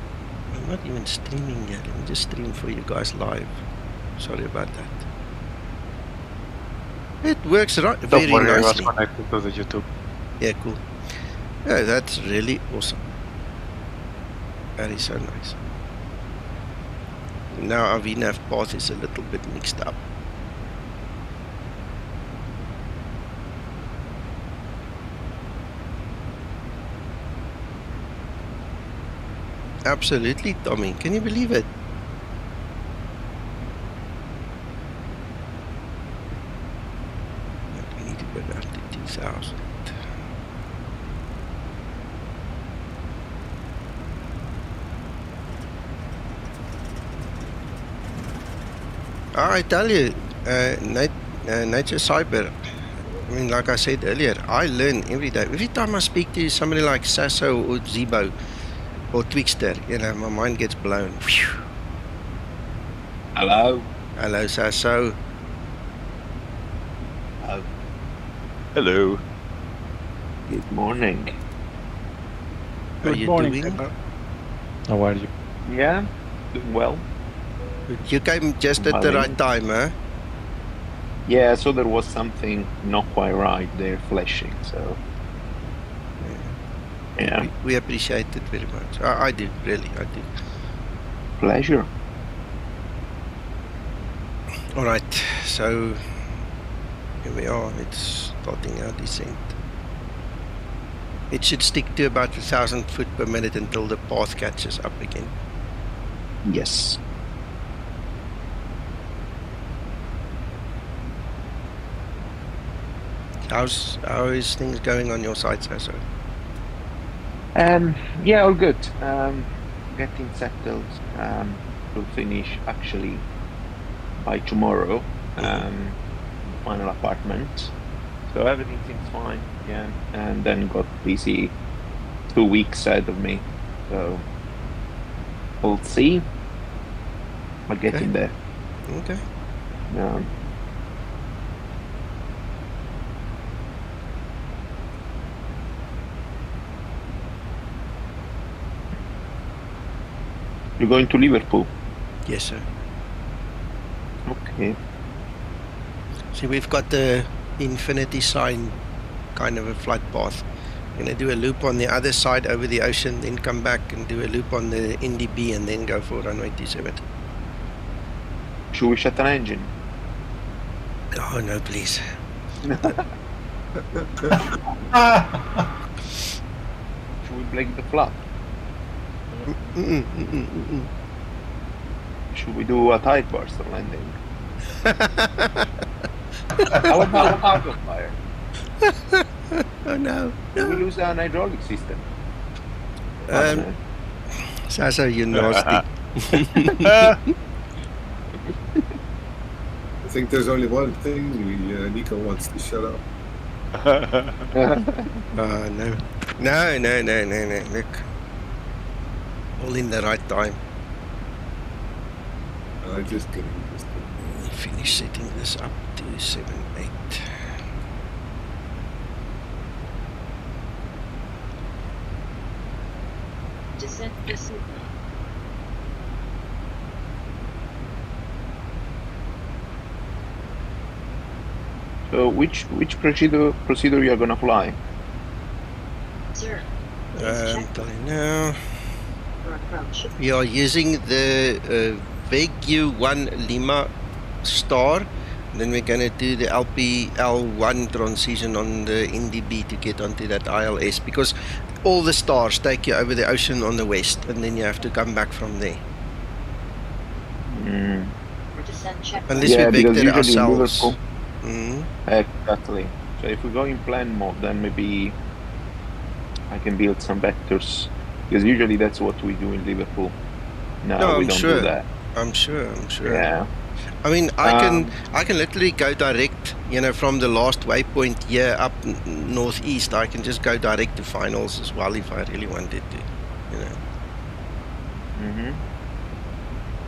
Speaker 1: I'm not even streaming yet. Let me just stream for you guys live. Sorry about that. It works very nicely.
Speaker 4: I was connected to the YouTube.
Speaker 1: Yeah, cool. Yeah, that's really awesome. That is so nice. Now our VNAV path is a little bit mixed up. Absolutely, Tommy. Can you believe it? We need to go down to 2000. I tell you, Nature Cyber, I mean, like I said earlier, I learn every day. Every time I speak to somebody like Sasso or Zibo or Twixter, you know, my mind gets blown. Whew.
Speaker 21: Hello.
Speaker 1: Hello, Sasso.
Speaker 21: Oh.
Speaker 5: Hello.
Speaker 21: Good morning.
Speaker 1: How are you doing?
Speaker 4: How are you?
Speaker 12: Yeah?
Speaker 21: Doing well.
Speaker 1: You came just at the right time, huh?
Speaker 21: Yeah, so there was something not quite right there flashing, so... Yeah.
Speaker 1: We appreciate it very much. I do, really, I do.
Speaker 21: Pleasure.
Speaker 1: All right, so here we are. It's starting our descent. It should stick to about 1,000 foot per minute until the path catches up again.
Speaker 21: Yes.
Speaker 1: How is things going on your side, Sasso?
Speaker 21: Yeah, all good. Getting settled. We'll finish actually by tomorrow. Final apartment. So everything seems fine. Yeah, and then got busy 2 weeks ahead of me. So we'll see. I'll get in there.
Speaker 1: Okay.
Speaker 21: You're going to Liverpool?
Speaker 1: Yes, sir.
Speaker 21: Okay.
Speaker 1: See, we've got the infinity sign kind of a flight path. We're going to do a loop on the other side over the ocean, then come back and do a loop on the NDB and then go for runway 27.
Speaker 21: Should we shut an engine?
Speaker 1: Oh, no, please.
Speaker 21: Should we break the flap? Should we do a tight burst of landing? How about a cargo fire?
Speaker 1: Oh no.
Speaker 21: Do we lose an hydraulic system?
Speaker 1: Sasso, you're nasty.
Speaker 20: I think there's only one thing Nico wants to shut up.
Speaker 1: Oh, no. No. Look. All in the right time.
Speaker 20: Just kidding.
Speaker 1: We finish setting this up to 78.
Speaker 13: Descent to Sydney.
Speaker 21: So which procedure you are gonna fly?
Speaker 13: Sir,
Speaker 1: I'm telling you now. We are using the VEGUS 1 Lima star. Then we're going to do the LPL1 transition on the NDB to get onto that ILS, because all the stars take you over the ocean on the west and then you have to come back from there. Unless we vector ourselves.
Speaker 21: Exactly. So if we go in plan mode, then maybe I can build some vectors, because usually that's what we do in Liverpool. No, we don't do that.
Speaker 1: I'm sure.
Speaker 21: Yeah.
Speaker 1: I mean, I can literally go direct, from the last waypoint here up northeast. I can just go direct to finals as well if I really wanted to,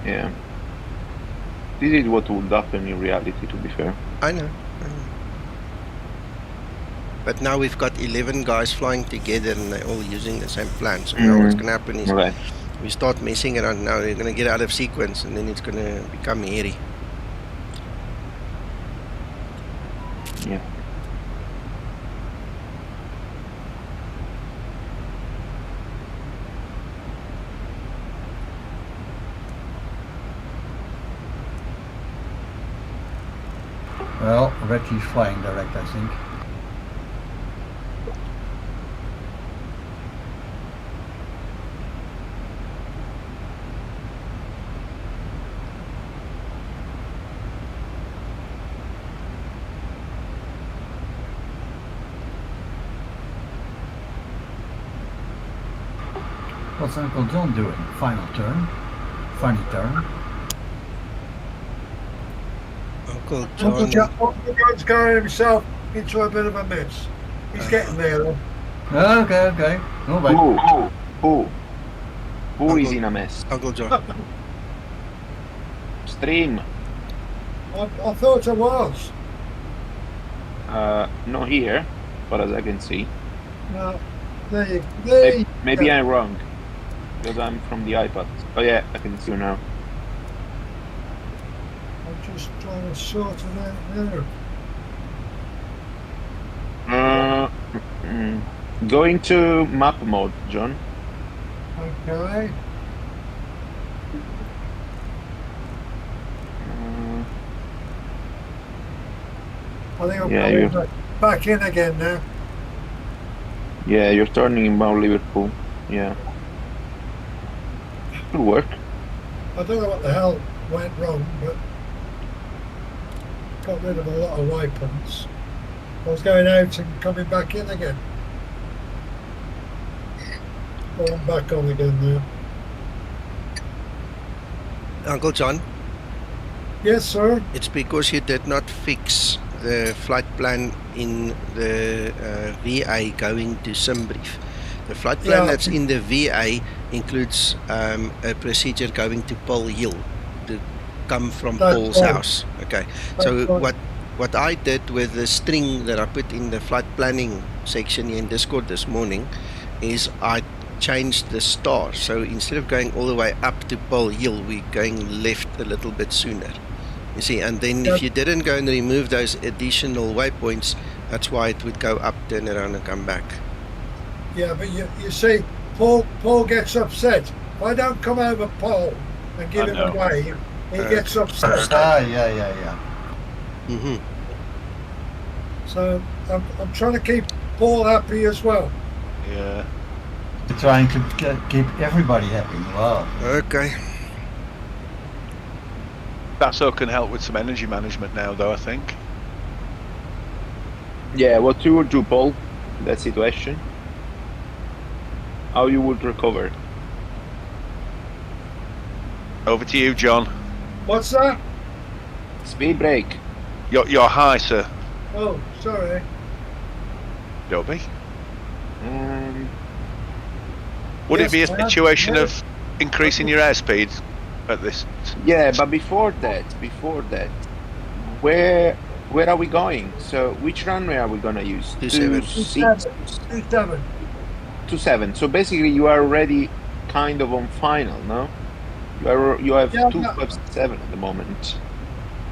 Speaker 21: Yeah. This is what would happen in reality, to be fair.
Speaker 1: I know. But now we've got 11 guys flying together and they're all using the same plan. So now what's going to happen is we start messing around now. They're going to get out of sequence and then it's going to become hairy.
Speaker 21: Yeah.
Speaker 6: Well, Reggie's flying direct, I think. What's Uncle John doing? Final turn? Funny turn?
Speaker 1: Uncle
Speaker 3: John's going himself into a bit of a mess. He's getting there though.
Speaker 6: Okay. No, wait.
Speaker 21: Who is in a mess?
Speaker 1: Uncle John.
Speaker 21: Stream.
Speaker 3: I thought I was.
Speaker 21: Not here, but as I can see.
Speaker 3: No, there you
Speaker 21: Maybe I'm wrong. Because I'm from the iPad. Oh yeah, I can see you now.
Speaker 3: I'm just trying to sort it out there.
Speaker 21: Going to map mode, John.
Speaker 3: Okay. I think I'm coming back in again now.
Speaker 21: Yeah, you're turning inbound Liverpool. Yeah. Should work.
Speaker 3: I don't know what the hell went wrong, but got rid of a lot of waypoints. I was going out and coming back in again. Going back on again now.
Speaker 1: Uncle John?
Speaker 3: Yes, sir?
Speaker 1: It's because you did not fix the flight plan in the VA going to Simbrief. The flight plan that's in the VA includes a procedure going to Paul Hill to come from Paul's house. Okay, so what I did with the string that I put in the flight planning section in Discord this morning is I changed the star. So instead of going all the way up to Paul Hill, we're going left a little bit sooner. You see, and then if you didn't go and remove those additional waypoints, that's why it would go up, turn around and come back.
Speaker 3: Yeah, but you see, Paul gets upset. If I don't come over Paul and give him a wave, he gets upset.
Speaker 6: Yeah.
Speaker 1: Mm-hmm.
Speaker 3: So I'm trying to keep Paul happy as well.
Speaker 5: Yeah.
Speaker 6: You're trying to keep everybody happy. Wow.
Speaker 1: Okay.
Speaker 5: That so can help with some energy management now, though, I think.
Speaker 21: Yeah, what you would do, Paul, in that situation? How you would recover?
Speaker 5: Over to you, John.
Speaker 3: What's that?
Speaker 21: Speed brake.
Speaker 5: You're high, sir.
Speaker 3: Oh, sorry.
Speaker 5: Don't be. Would it be a situation of increasing your airspeed at this?
Speaker 21: Yeah, but before that, where are we going? So which runway are we gonna use? 27. So basically, you are already kind of on final, no? You have 257 at the moment.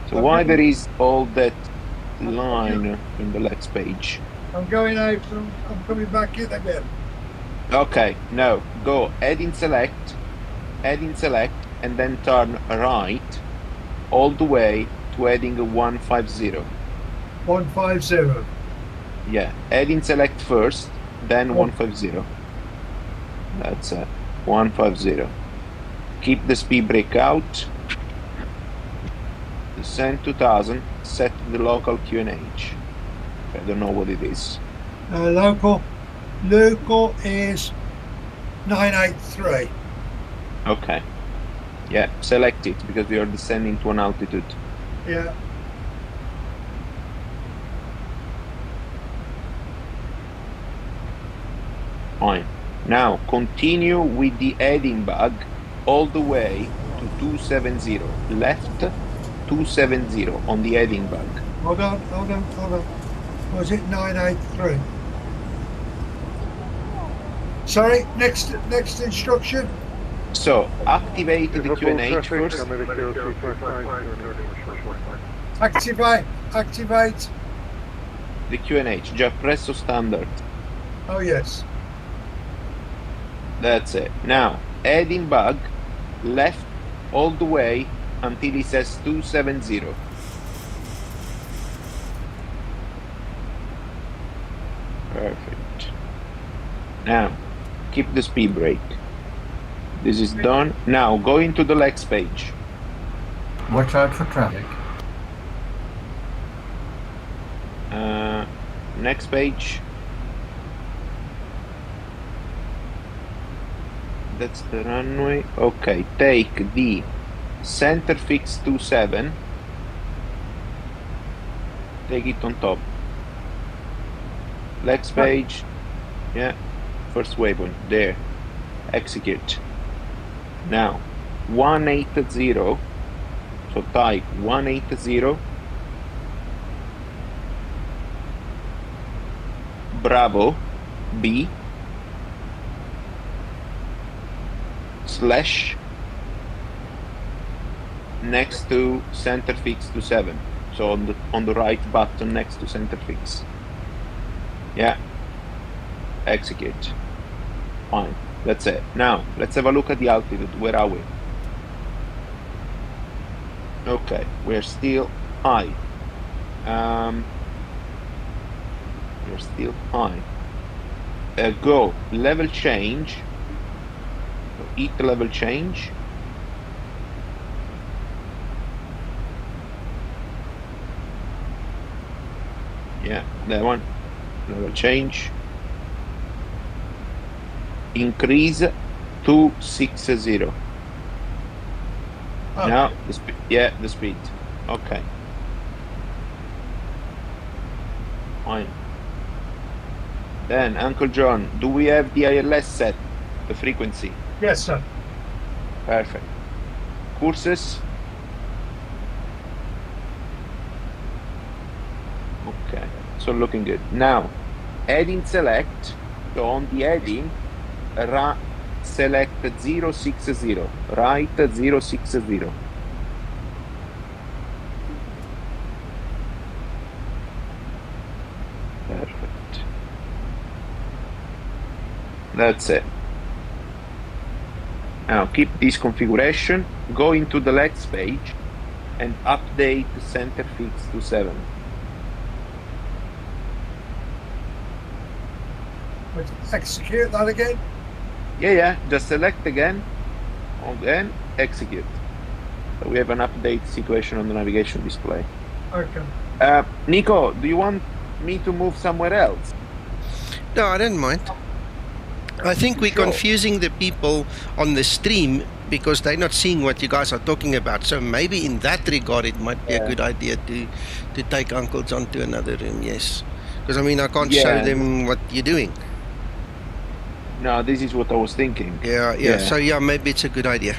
Speaker 21: So why there is all that line in the next page?
Speaker 3: I'm going out. I'm coming back in again.
Speaker 21: Okay, no, go heading select, and then turn right all the way to heading 150.
Speaker 3: 150.
Speaker 21: Yeah, heading select first, then 150. That's 150. Keep the speed brake out. Descend 2000. Set the local QNH. I don't know what it is.
Speaker 3: Local is 983.
Speaker 21: Okay. Yeah, select it because we are descending to an altitude.
Speaker 3: Yeah.
Speaker 21: Fine. Now continue with the heading bag all the way to 270. Left 270 on the heading bag.
Speaker 3: Hold on. Was it 983? Sorry, next instruction.
Speaker 21: So activate the QNH first.
Speaker 3: Activate.
Speaker 21: The QNH, già presso standard.
Speaker 3: Oh yes.
Speaker 21: That's it. Now, heading bag, left all the way until it says 270. Perfect. Now, keep the speed brake. This is done. Now, go into the next page.
Speaker 6: Watch out for traffic.
Speaker 21: Next page. That's the runway. Okay, take the center fix 27. Take it on top. Next page. Yeah, first waypoint there. Execute. Now 180. So type 180. Bravo B. slash next to center fix to 7. So on the right button next to center fix. Yeah. Execute. Fine. That's it. Now let's have a look at the altitude. Where are we? Okay, we're still high. We're still high. Go level change. So hit level change. Yeah, that one. Level change. Increase 260.
Speaker 3: Okay.
Speaker 21: Now the speed. Yeah, the speed. Okay. Fine. Then, Uncle John, do we have the ILS set, the frequency?
Speaker 3: Yes, sir.
Speaker 21: Perfect. Courses? Okay, so looking good. Now, heading select, so on the heading, select 060, right 060. Perfect. That's it. Now keep this configuration, go into the Lex page and update the center fix to 7.
Speaker 3: Execute that again?
Speaker 21: Yeah, just select again, execute. So we have an update situation on the navigation display.
Speaker 3: Okay.
Speaker 21: Nico, do you want me to move somewhere else?
Speaker 1: No, I don't mind. I think we're
Speaker 21: Sure.
Speaker 1: confusing the people on the stream because they're not seeing what you guys are talking about. So maybe in that regard, it might be a good idea to take Uncle John to another room, yes. Because, I mean, I can't show them what you're doing.
Speaker 21: No, this is what I was thinking.
Speaker 1: Yeah. So, yeah, maybe it's a good idea.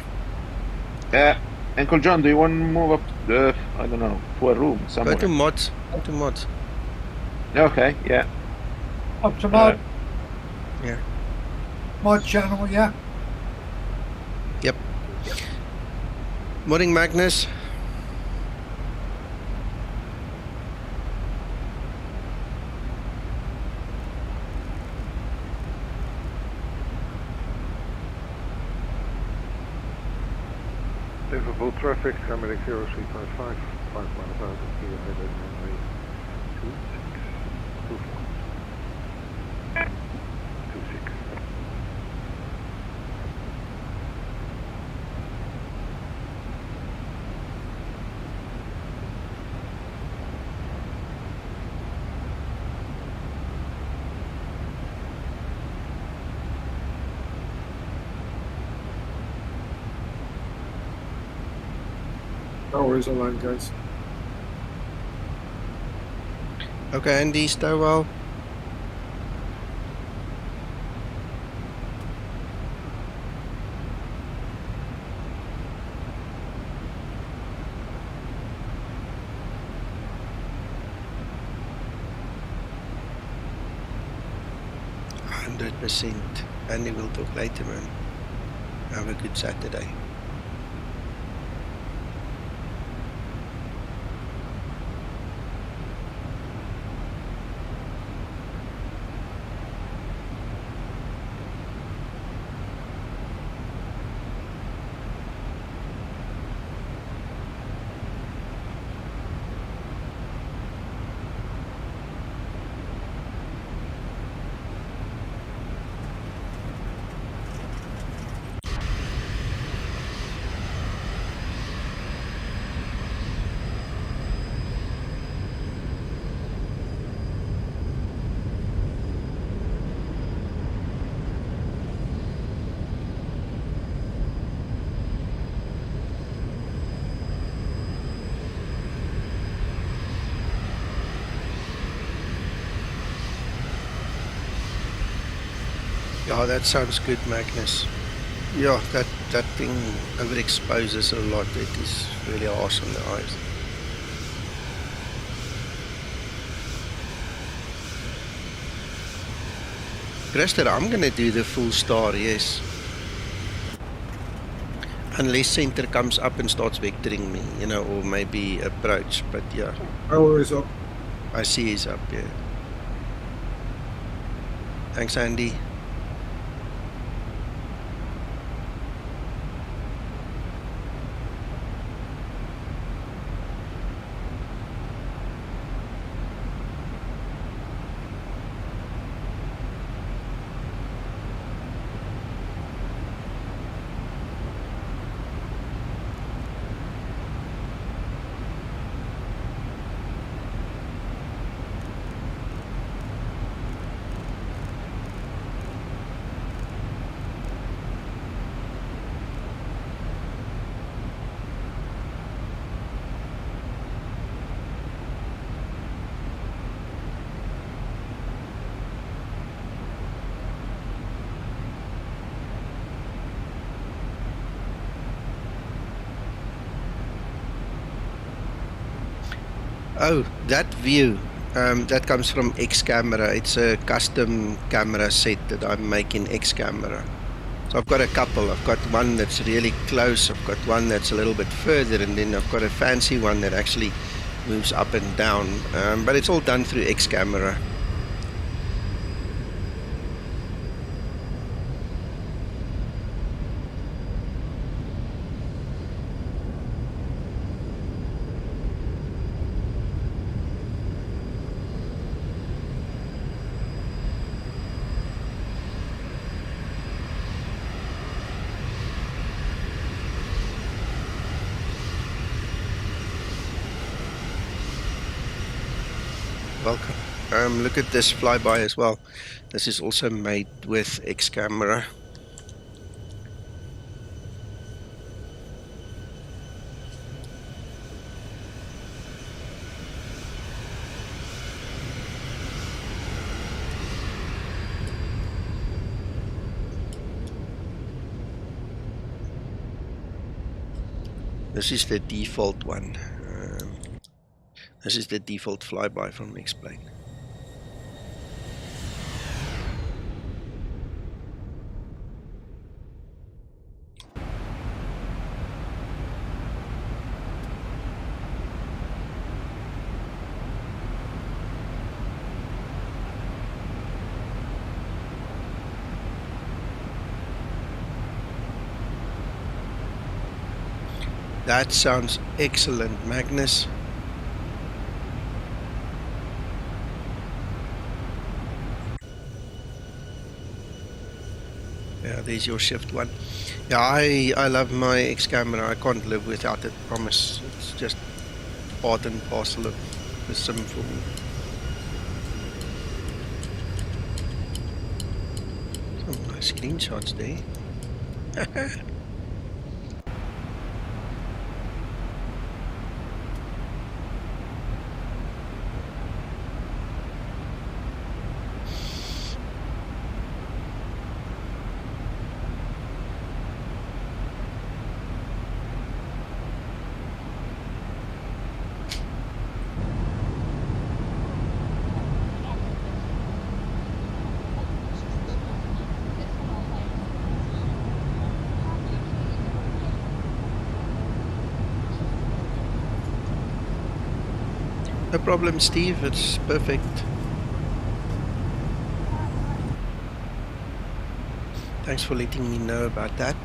Speaker 21: Uncle John, do you want to move up, I don't know, to a room somewhere?
Speaker 1: Go to mods.
Speaker 21: Okay, yeah.
Speaker 3: Up to mod.
Speaker 1: Yeah.
Speaker 3: Mod channel, yeah.
Speaker 1: Yep. Morning, Magnus.
Speaker 17: Liverpool traffic, Skymatix 0355, 5 miles out of here, headed runway 26, 26.
Speaker 20: Tower is online, guys.
Speaker 1: Okay, Andy, stay well. %. Andy, we'll talk later, man. Have a good Saturday. Yeah, that sounds good, Magnus. Yeah, that thing overexposes a lot. It is really harsh on the eyes. Christer, I'm gonna do the full star, yes. Unless center comes up and starts vectoring me, you know, or maybe approach, but yeah.
Speaker 20: Power is up.
Speaker 1: I see he's up, yeah. Thanks, Andy. Oh, that view, that comes from X Camera. It's a custom camera set that I'm making X Camera. So I've got a couple. I've got one that's really close. I've got one that's a little bit further, and then I've got a fancy one that actually moves up and down. But it's all done through X Camera. Welcome. Look at this flyby as well. This is also made with X Camera. This is the default one. This is the default flyby from X-Plane. That sounds excellent, Magnus. Yeah, there's your shift one. Yeah, I love my X Camera. I can't live without it, promise. It's just part and parcel of the sim for me. Some nice screenshots there. No problem, Steve. It's perfect. Thanks for letting me know about that.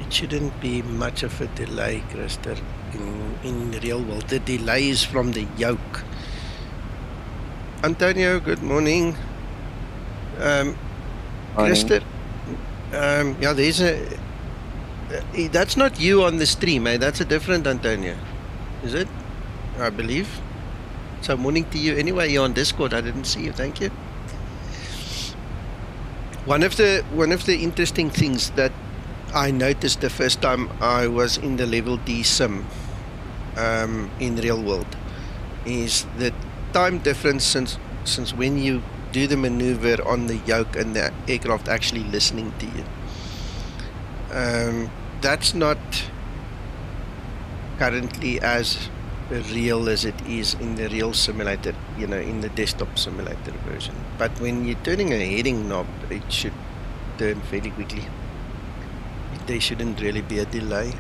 Speaker 1: It shouldn't be much of a delay, Christer, in the real world. The delay is from the yoke. Antonio, good morning. Christer, yeah, there's that's not you on the stream, eh? That's a different Antonio, is it? I believe. So morning to you. Anyway, you're on Discord. I didn't see you. Thank you. One of the interesting things that I noticed the first time I was in the level D sim in real world is the time difference since when you do the maneuver on the yoke and the aircraft actually listening to you. That's not currently as real as it is in the real simulator, you know, in the desktop simulator version. But when you're turning a heading knob, it should turn fairly quickly. There shouldn't really be a delay.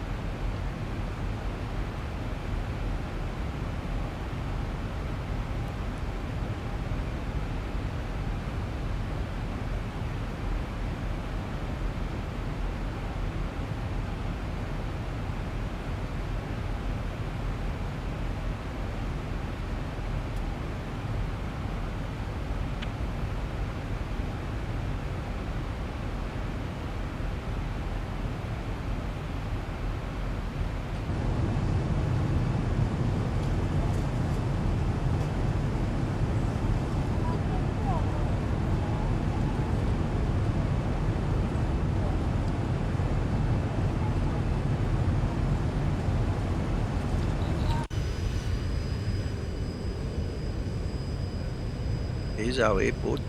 Speaker 1: Here's our airport.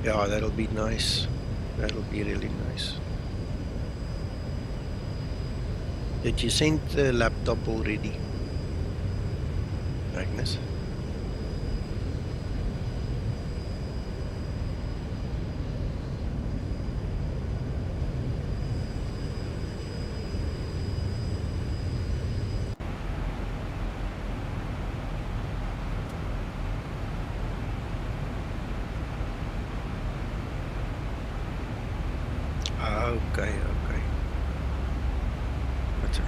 Speaker 1: Yeah, that'll be nice. That'll be really nice. Did you send the laptop already, Magnus? Okay. That's it.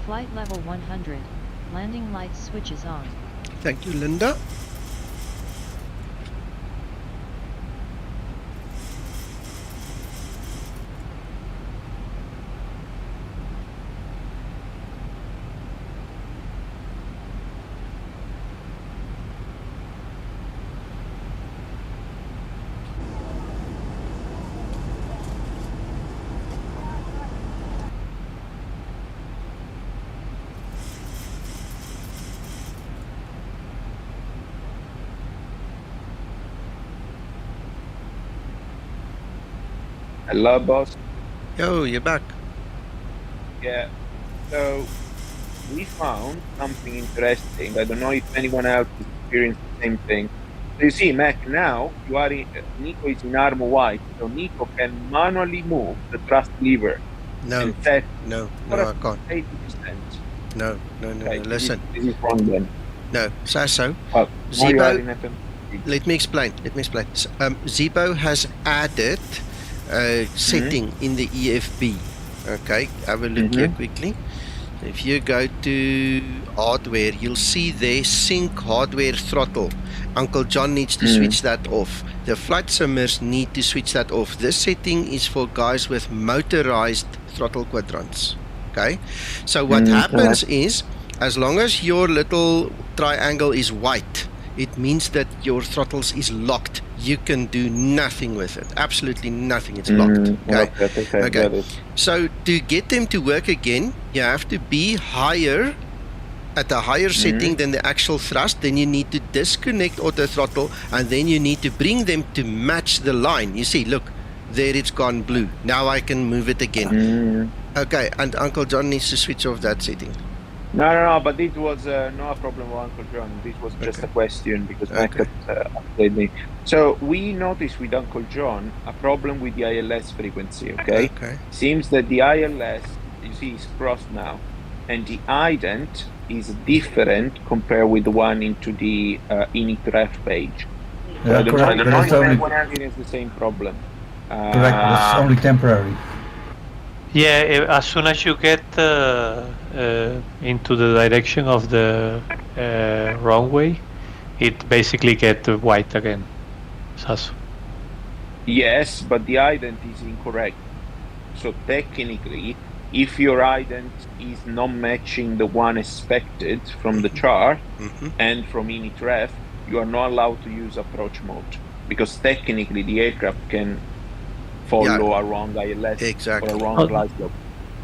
Speaker 13: Flight level 100. Landing lights switches on.
Speaker 1: Thank you, Linda.
Speaker 2: Hello, boss.
Speaker 1: Yo, you're back.
Speaker 2: Yeah. So we found something interesting. I don't know if anyone else has experienced the same thing. So you see, Mac, now you are in, Nico is in armor white, so Nico can manually move the thrust lever.
Speaker 1: No,
Speaker 2: and set
Speaker 1: no, I can't.
Speaker 2: 80%.
Speaker 1: No,
Speaker 2: Okay,
Speaker 1: listen.
Speaker 2: This is wrong then.
Speaker 1: No, Sasso.
Speaker 2: Well,
Speaker 1: Zibo, let me explain. Zibo has added a setting in the EFB. Okay, have a look here quickly. If you go to hardware, you'll see there sync hardware throttle. Uncle John needs to switch that off. The flight simmers need to switch that off. This setting is for guys with motorized throttle quadrants. Okay, so what happens is, as long as your little triangle is white, it means that your throttles is locked. You can do nothing with it. Absolutely nothing. It's locked. Okay. So to get them to work again, you have to be higher, at a higher setting than the actual thrust. Then you need to disconnect auto throttle, and then you need to bring them to match the line. You see, look, there it's gone blue. Now I can move it again. Okay, and Uncle John needs to switch off that setting.
Speaker 2: No, but this was no problem with Uncle John. This was just a question because Mac updated me. So we noticed with Uncle John a problem with the ILS frequency, okay? Seems that the ILS, you see, is crossed now, and the ident is different compared with the one into the init-ref page.
Speaker 6: Yeah,
Speaker 2: so
Speaker 6: correct.
Speaker 2: I don't know if everyone else has the same problem.
Speaker 6: Correct, but it's only temporary.
Speaker 4: Yeah, as soon as you get into the direction of the runway, it basically gets white again.
Speaker 2: Yes, but the ident is incorrect. So technically, if your ident is not matching the one expected from the chart and from init-ref, you are not allowed to use approach mode, because technically the aircraft can follow a wrong ILS or a wrong glide slope.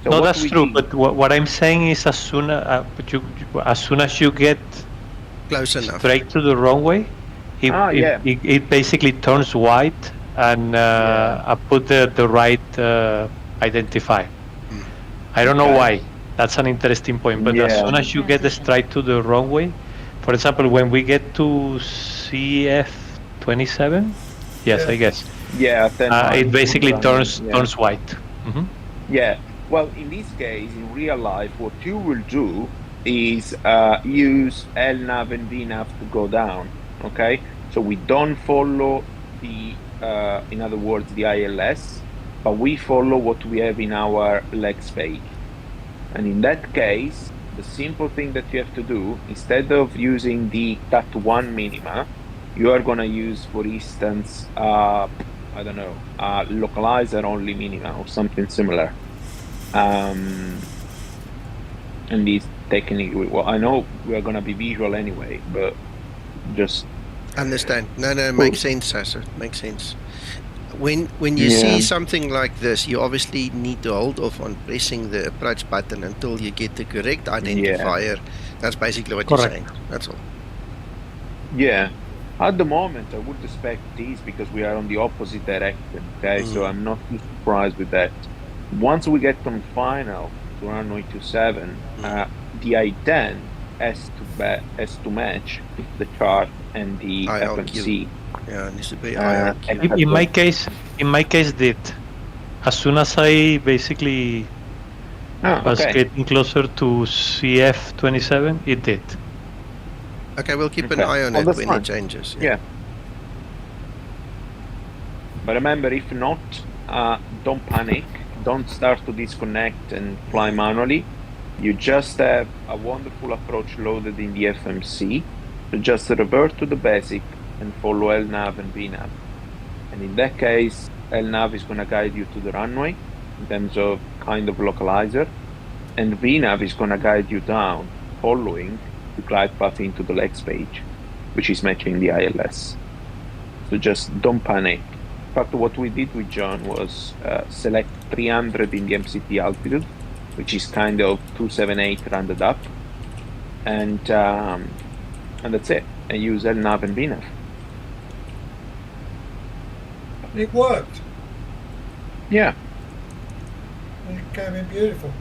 Speaker 2: So
Speaker 4: no, that's true. But what I'm saying is, as soon as you get
Speaker 1: close enough
Speaker 4: straight to the runway, it basically turns white, and I put the right identifier. I don't know why. That's an interesting point. But as soon as you get straight to the runway, for example, when we get to CF27, yes, I guess.
Speaker 2: Yeah,
Speaker 4: it basically turns white.
Speaker 2: Yeah. Well, in this case, in real life, what you will do is use LNAV and VNAV to go down. Okay, so we don't follow the, in other words, the ILS, but we follow what we have in our leg space. And in that case, the simple thing that you have to do, instead of using the TAT1 minima, you are going to use, for instance, I don't know, localizer only minima or something similar. And this technically, well, I know we are going to be visual anyway, but just
Speaker 1: understand. No, makes sense, Sasa. Makes sense. When you see something like this, you obviously need to hold off on pressing the approach button until you get the correct identifier. That's basically what you're saying. That's all.
Speaker 2: Yeah. At the moment, I would expect this because we are on the opposite direction. Okay, so I'm not too surprised with that. Once we get on final to runway 27, the ident has to match the chart and the FMC.
Speaker 1: Yeah, it needs to be
Speaker 4: in my case, did. As soon as I basically was getting closer to CF27, it did.
Speaker 1: Okay, we'll keep an eye on it when it changes.
Speaker 2: Yeah. But remember, if not, don't panic. Don't start to disconnect and fly manually. You just have a wonderful approach loaded in the FMC. So just revert to the basic and follow LNAV and VNAV. And in that case, LNAV is going to guide you to the runway in terms of kind of localizer. And VNAV is going to guide you down, following the glide path into the legs page, which is matching the ILS. So just don't panic. In fact, what we did with John was select 300 in the MCT altitude, which is kind of 278 rounded up, and that's it. And use LNAV and VNAV.
Speaker 3: It worked.
Speaker 2: Yeah.
Speaker 3: It came in beautiful.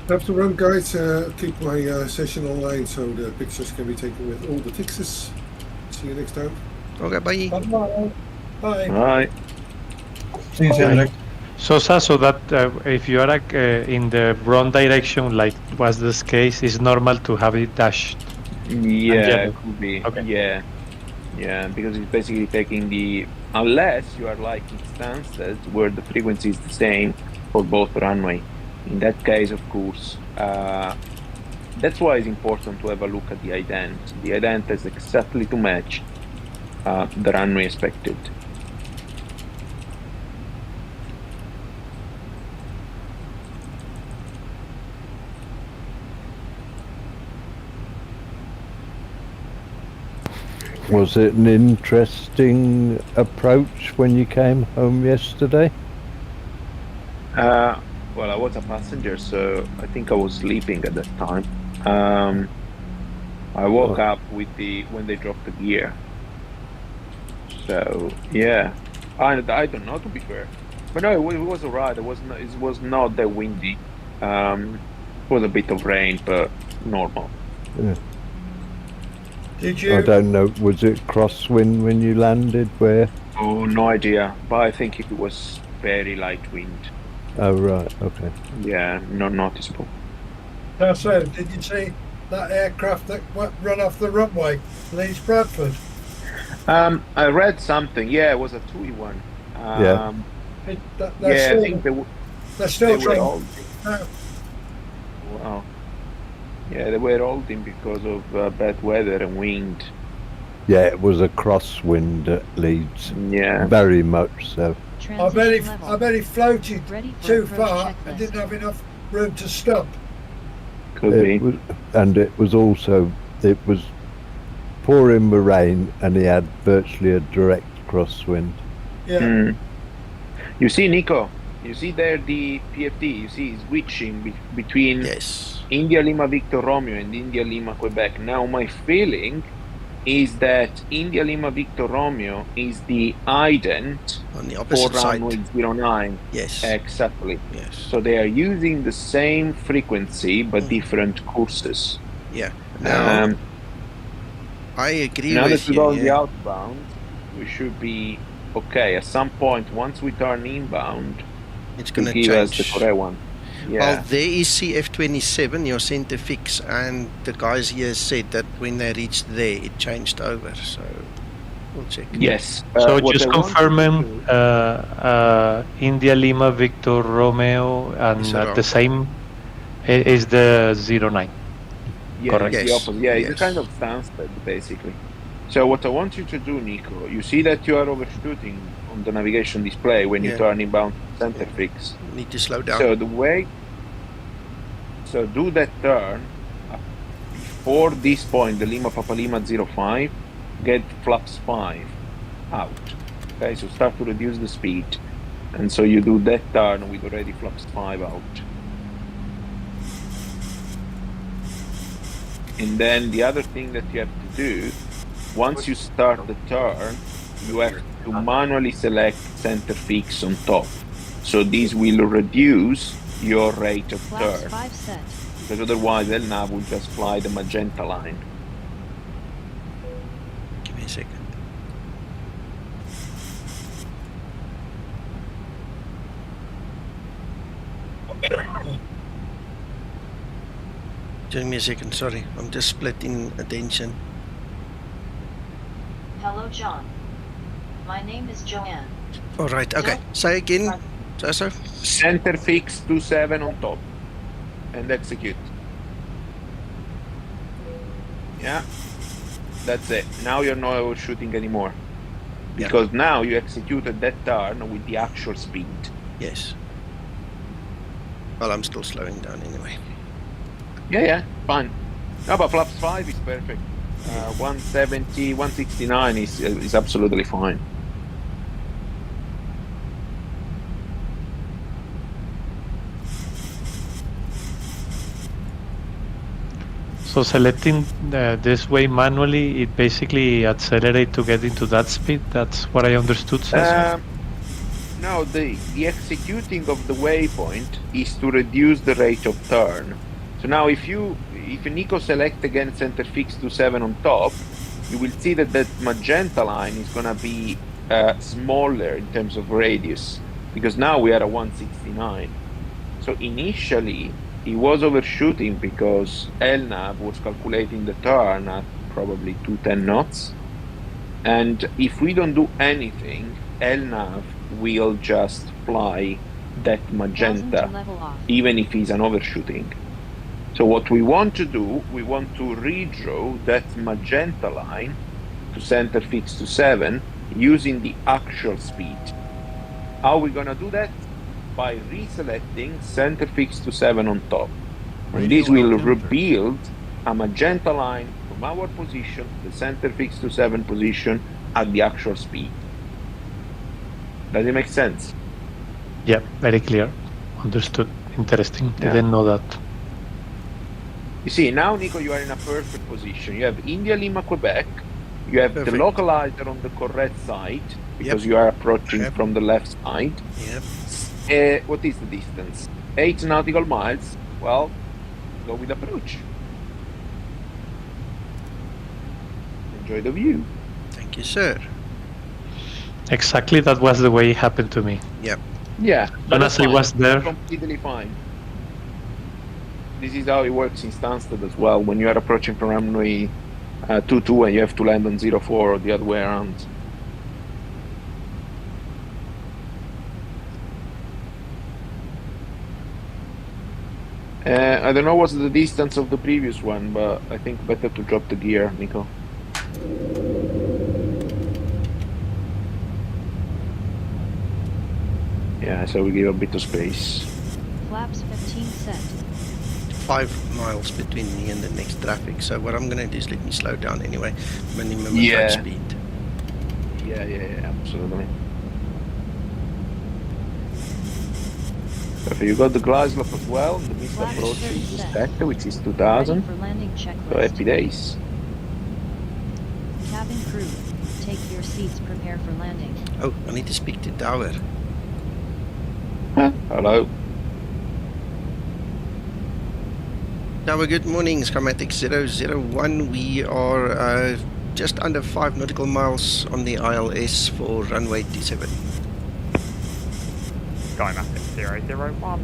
Speaker 20: I have to run, guys. Keep my session online so the pictures can be taken with all the fixes. See you next time.
Speaker 1: Okay, bye.
Speaker 3: Bye. Bye.
Speaker 2: Bye.
Speaker 19: See you soon.
Speaker 4: Sosa, so that if you are in the wrong direction, like was this case, it's normal to have it dashed.
Speaker 2: Yeah, it could be.
Speaker 4: Okay.
Speaker 2: Yeah, because it's basically taking the, unless you are like in Stansted where the frequency is the same for both runway. In that case, of course, that's why it's important to have a look at the ident. The ident is exactly to match the runway expected.
Speaker 9: Was it an interesting approach when you came home yesterday?
Speaker 2: Well, I was a passenger, so I think I was sleeping at that time. I woke up with when they dropped the gear. So yeah, I don't know, to be fair, but no, it was alright. It was not that windy. It was a bit of rain, but normal.
Speaker 9: Yeah.
Speaker 3: Did you?
Speaker 9: I don't know. Was it crosswind when you landed? Where?
Speaker 2: Oh, no idea. But I think it was very light wind.
Speaker 9: Oh right, okay.
Speaker 2: Yeah, not noticeable.
Speaker 3: So, did you see that aircraft that run off the runway, Leeds Bradford?
Speaker 2: I read something. Yeah, it was a TUI one.
Speaker 9: Yeah.
Speaker 2: I think
Speaker 3: they're still
Speaker 2: they were
Speaker 3: trying.
Speaker 2: holding. Wow. Yeah, they were holding because of bad weather and wind.
Speaker 9: Yeah, it was a crosswind at Leeds.
Speaker 2: Yeah.
Speaker 9: Very much so.
Speaker 3: I bet he floated too far and didn't have enough room to stop.
Speaker 2: Could be.
Speaker 9: And it was pouring with rain, and he had virtually a direct crosswind.
Speaker 3: Yeah.
Speaker 2: You see, Nico, you see there the PFD, you see it's switching between India Lima Victor Romeo and India Lima Quebec. Now my feeling is that India Lima Victor Romeo is the ident
Speaker 1: on the opposite
Speaker 2: for runway 09.
Speaker 1: Yes.
Speaker 2: Exactly.
Speaker 1: Yes.
Speaker 2: So they are using the same frequency but different courses.
Speaker 1: Yeah. Now, I agree
Speaker 2: now
Speaker 1: with
Speaker 2: that we
Speaker 1: you.
Speaker 2: go on the outbound, we should be okay. At some point, once we turn inbound,
Speaker 1: it's going to
Speaker 2: give
Speaker 1: change.
Speaker 2: us the correct one. Yeah.
Speaker 1: Well, there is CF27, your center fix, and the guys here said that when they reached there, it changed over. So we'll check.
Speaker 2: Yes.
Speaker 4: So just confirming India Lima Victor Romeo and the same is the 09.
Speaker 2: Yeah,
Speaker 4: correct.
Speaker 2: It's the opposite. Yeah, it's a kind of Stansted basically. So what I want you to do, Nico, you see that you are overshooting on the navigation display when you turn inbound center fix.
Speaker 1: You need to slow down.
Speaker 2: So do that turn before this point, the Lima Papa Lima 05, get flaps 5 out. Okay, so start to reduce the speed. And so you do that turn with already flaps 5 out. And then the other thing that you have to do, once you start the turn, you have to manually select center fix on top. So this will reduce your rate of turn. Because otherwise LNAV will just fly the magenta line.
Speaker 1: Give me a second. Give me a second, sorry. I'm just splitting attention.
Speaker 13: Hello, John. My name is Joanne.
Speaker 1: All right, okay. Say again. So?
Speaker 2: Center fix 27 on top. And execute. Yeah. That's it. Now you're not overshooting anymore. Because now you executed that turn with the actual speed.
Speaker 1: Yes. Well, I'm still slowing down anyway.
Speaker 2: Yeah, fine. No, but flaps 5 is perfect. 170, 169 is absolutely fine.
Speaker 4: So selecting this way manually, it basically accelerates to get into that speed. That's what I understood, Cesar.
Speaker 2: No, the executing of the waypoint is to reduce the rate of turn. So now if Nico select again center fix 27 on top, you will see that that magenta line is going to be smaller in terms of radius, because now we are at 169. So initially, he was overshooting because LNAV was calculating the turn at probably 210 knots. And if we don't do anything, LNAV will just fly that magenta, even if he's an overshooting. So what we want to do, we want to redraw that magenta line to center fix 27 using the actual speed. How are we going to do that? By reselecting center fix 27 on top. And this will rebuild a magenta line from our position, the center fix 27 position, at the actual speed. Does it make sense?
Speaker 4: Yeah, very clear. Understood. Interesting.
Speaker 2: Yeah.
Speaker 4: Didn't know that.
Speaker 2: You see, now, Nico, you are in a perfect position. You have India, Lima, Quebec. You have the localizer on the correct side, because you are approaching from the left side. What is the distance? 8 nautical miles. Well, go with approach. Enjoy the view.
Speaker 1: Thank you, sir.
Speaker 4: Exactly, that was the way it happened to me.
Speaker 1: Yep.
Speaker 2: Yeah.
Speaker 4: And as I was there,
Speaker 2: completely fine. This is how it works in Stansted as well. When you are approaching from runway 22 and you have to land on 04 or the other way around. I don't know what's the distance of the previous one, but I think better to drop the gear, Nico. Yeah, so we give a bit of space.
Speaker 13: Flaps 15 set.
Speaker 1: 5 miles between me and the next traffic, so what I'm going to do is let me slow down anyway. Minimum approach speed.
Speaker 2: Yeah, absolutely. So you got the Glasgow as well, the missed approach is expected, which is 2000. So happy days.
Speaker 13: Cabin crew, take your seats, prepare for landing.
Speaker 1: Oh, I need to speak to Tower.
Speaker 2: Hello.
Speaker 1: Tower, good morning. Skymatix 001. We are just under 5 nautical miles on the ILS for runway 27.
Speaker 14: Skymatix 001, Liverpool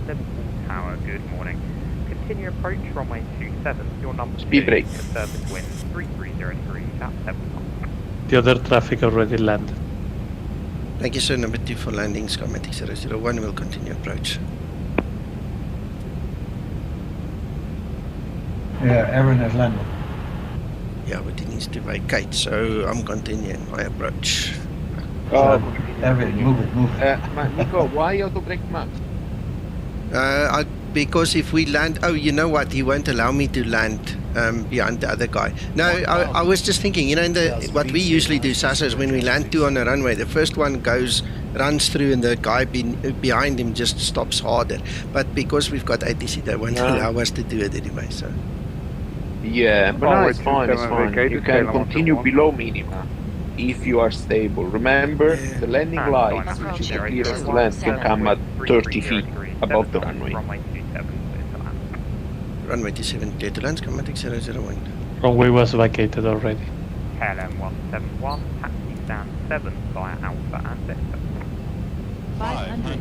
Speaker 14: Tower, good morning. Continue approach runway 27, your number
Speaker 2: speed
Speaker 14: 2,
Speaker 2: break.
Speaker 14: the service wind 3303 at 7 knots.
Speaker 4: the other traffic already landed.
Speaker 1: Thank you, sir. Number 2 for landing. Skymatix 001 will continue approach.
Speaker 6: Yeah, Aaron has landed.
Speaker 1: Yeah, but he needs to vacate, so I'm continuing my approach.
Speaker 6: Aaron, move it.
Speaker 2: Nico, why auto brake max?
Speaker 1: Because if we land, oh, you know what? He won't allow me to land behind the other guy. No, I was just thinking, you know, what we usually do, Sasa, is when we land 2 on a runway, the first one runs through and the guy behind him just stops harder. But because we've got ATC, they won't allow us to do it anyway, so.
Speaker 2: Yeah, but no, it's fine, it's fine. You can continue below minima if you are stable. Remember, the landing lights, which is the clearest land, can come at 30 feet above the runway.
Speaker 1: Runway 27 clear to land, Skymatix 001.
Speaker 4: Runway was vacated already.
Speaker 14: KLM 171, taxi stand 7 via Alpha and Delta.
Speaker 13: 500.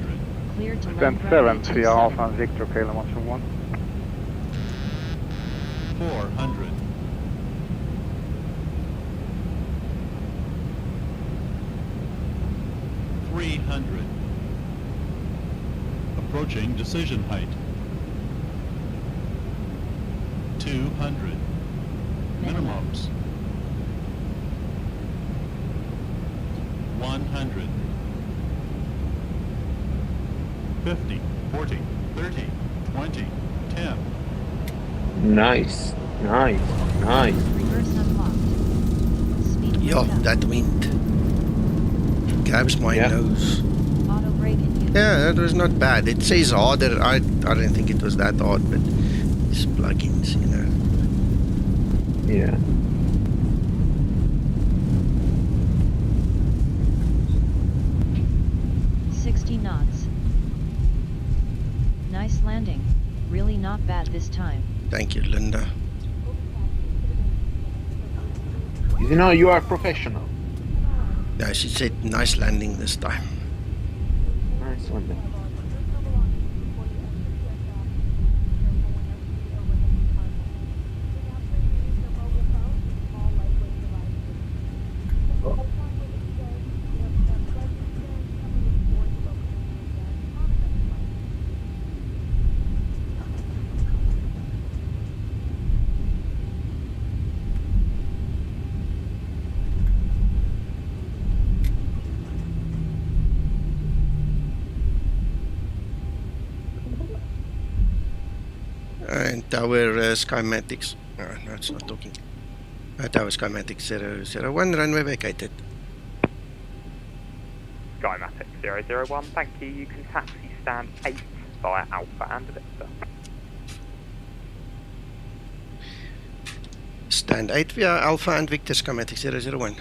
Speaker 13: Clear to
Speaker 8: Stand 7 via Alpha and Victor, KLM 171.
Speaker 7: 400. 300. approaching decision height. 200. Minimums. 100. 50, 40, 30, 20, 10.
Speaker 2: Nice, nice, nice.
Speaker 13: Reverse unlocked. Speed
Speaker 1: Yeah,
Speaker 13: up.
Speaker 1: that wind grabs my nose.
Speaker 13: Auto brake in use.
Speaker 1: Yeah, that was not bad. It says harder. I don't think it was that hard, but it's plugins, you know.
Speaker 2: Yeah.
Speaker 13: knots. Nice landing. Really not bad this time.
Speaker 1: Thank you, Linda.
Speaker 2: You know, you are professional.
Speaker 1: Yeah, she said nice landing this time.
Speaker 2: Nice landing.
Speaker 1: And Tower Skymatix. No, it's not talking. Tower Skymatix 001, runway vacated.
Speaker 14: Skymatix 001, thank you. You can taxi stand 8 via Alpha and Victor.
Speaker 1: Stand 8 via Alpha and Victor, Skymatix 001.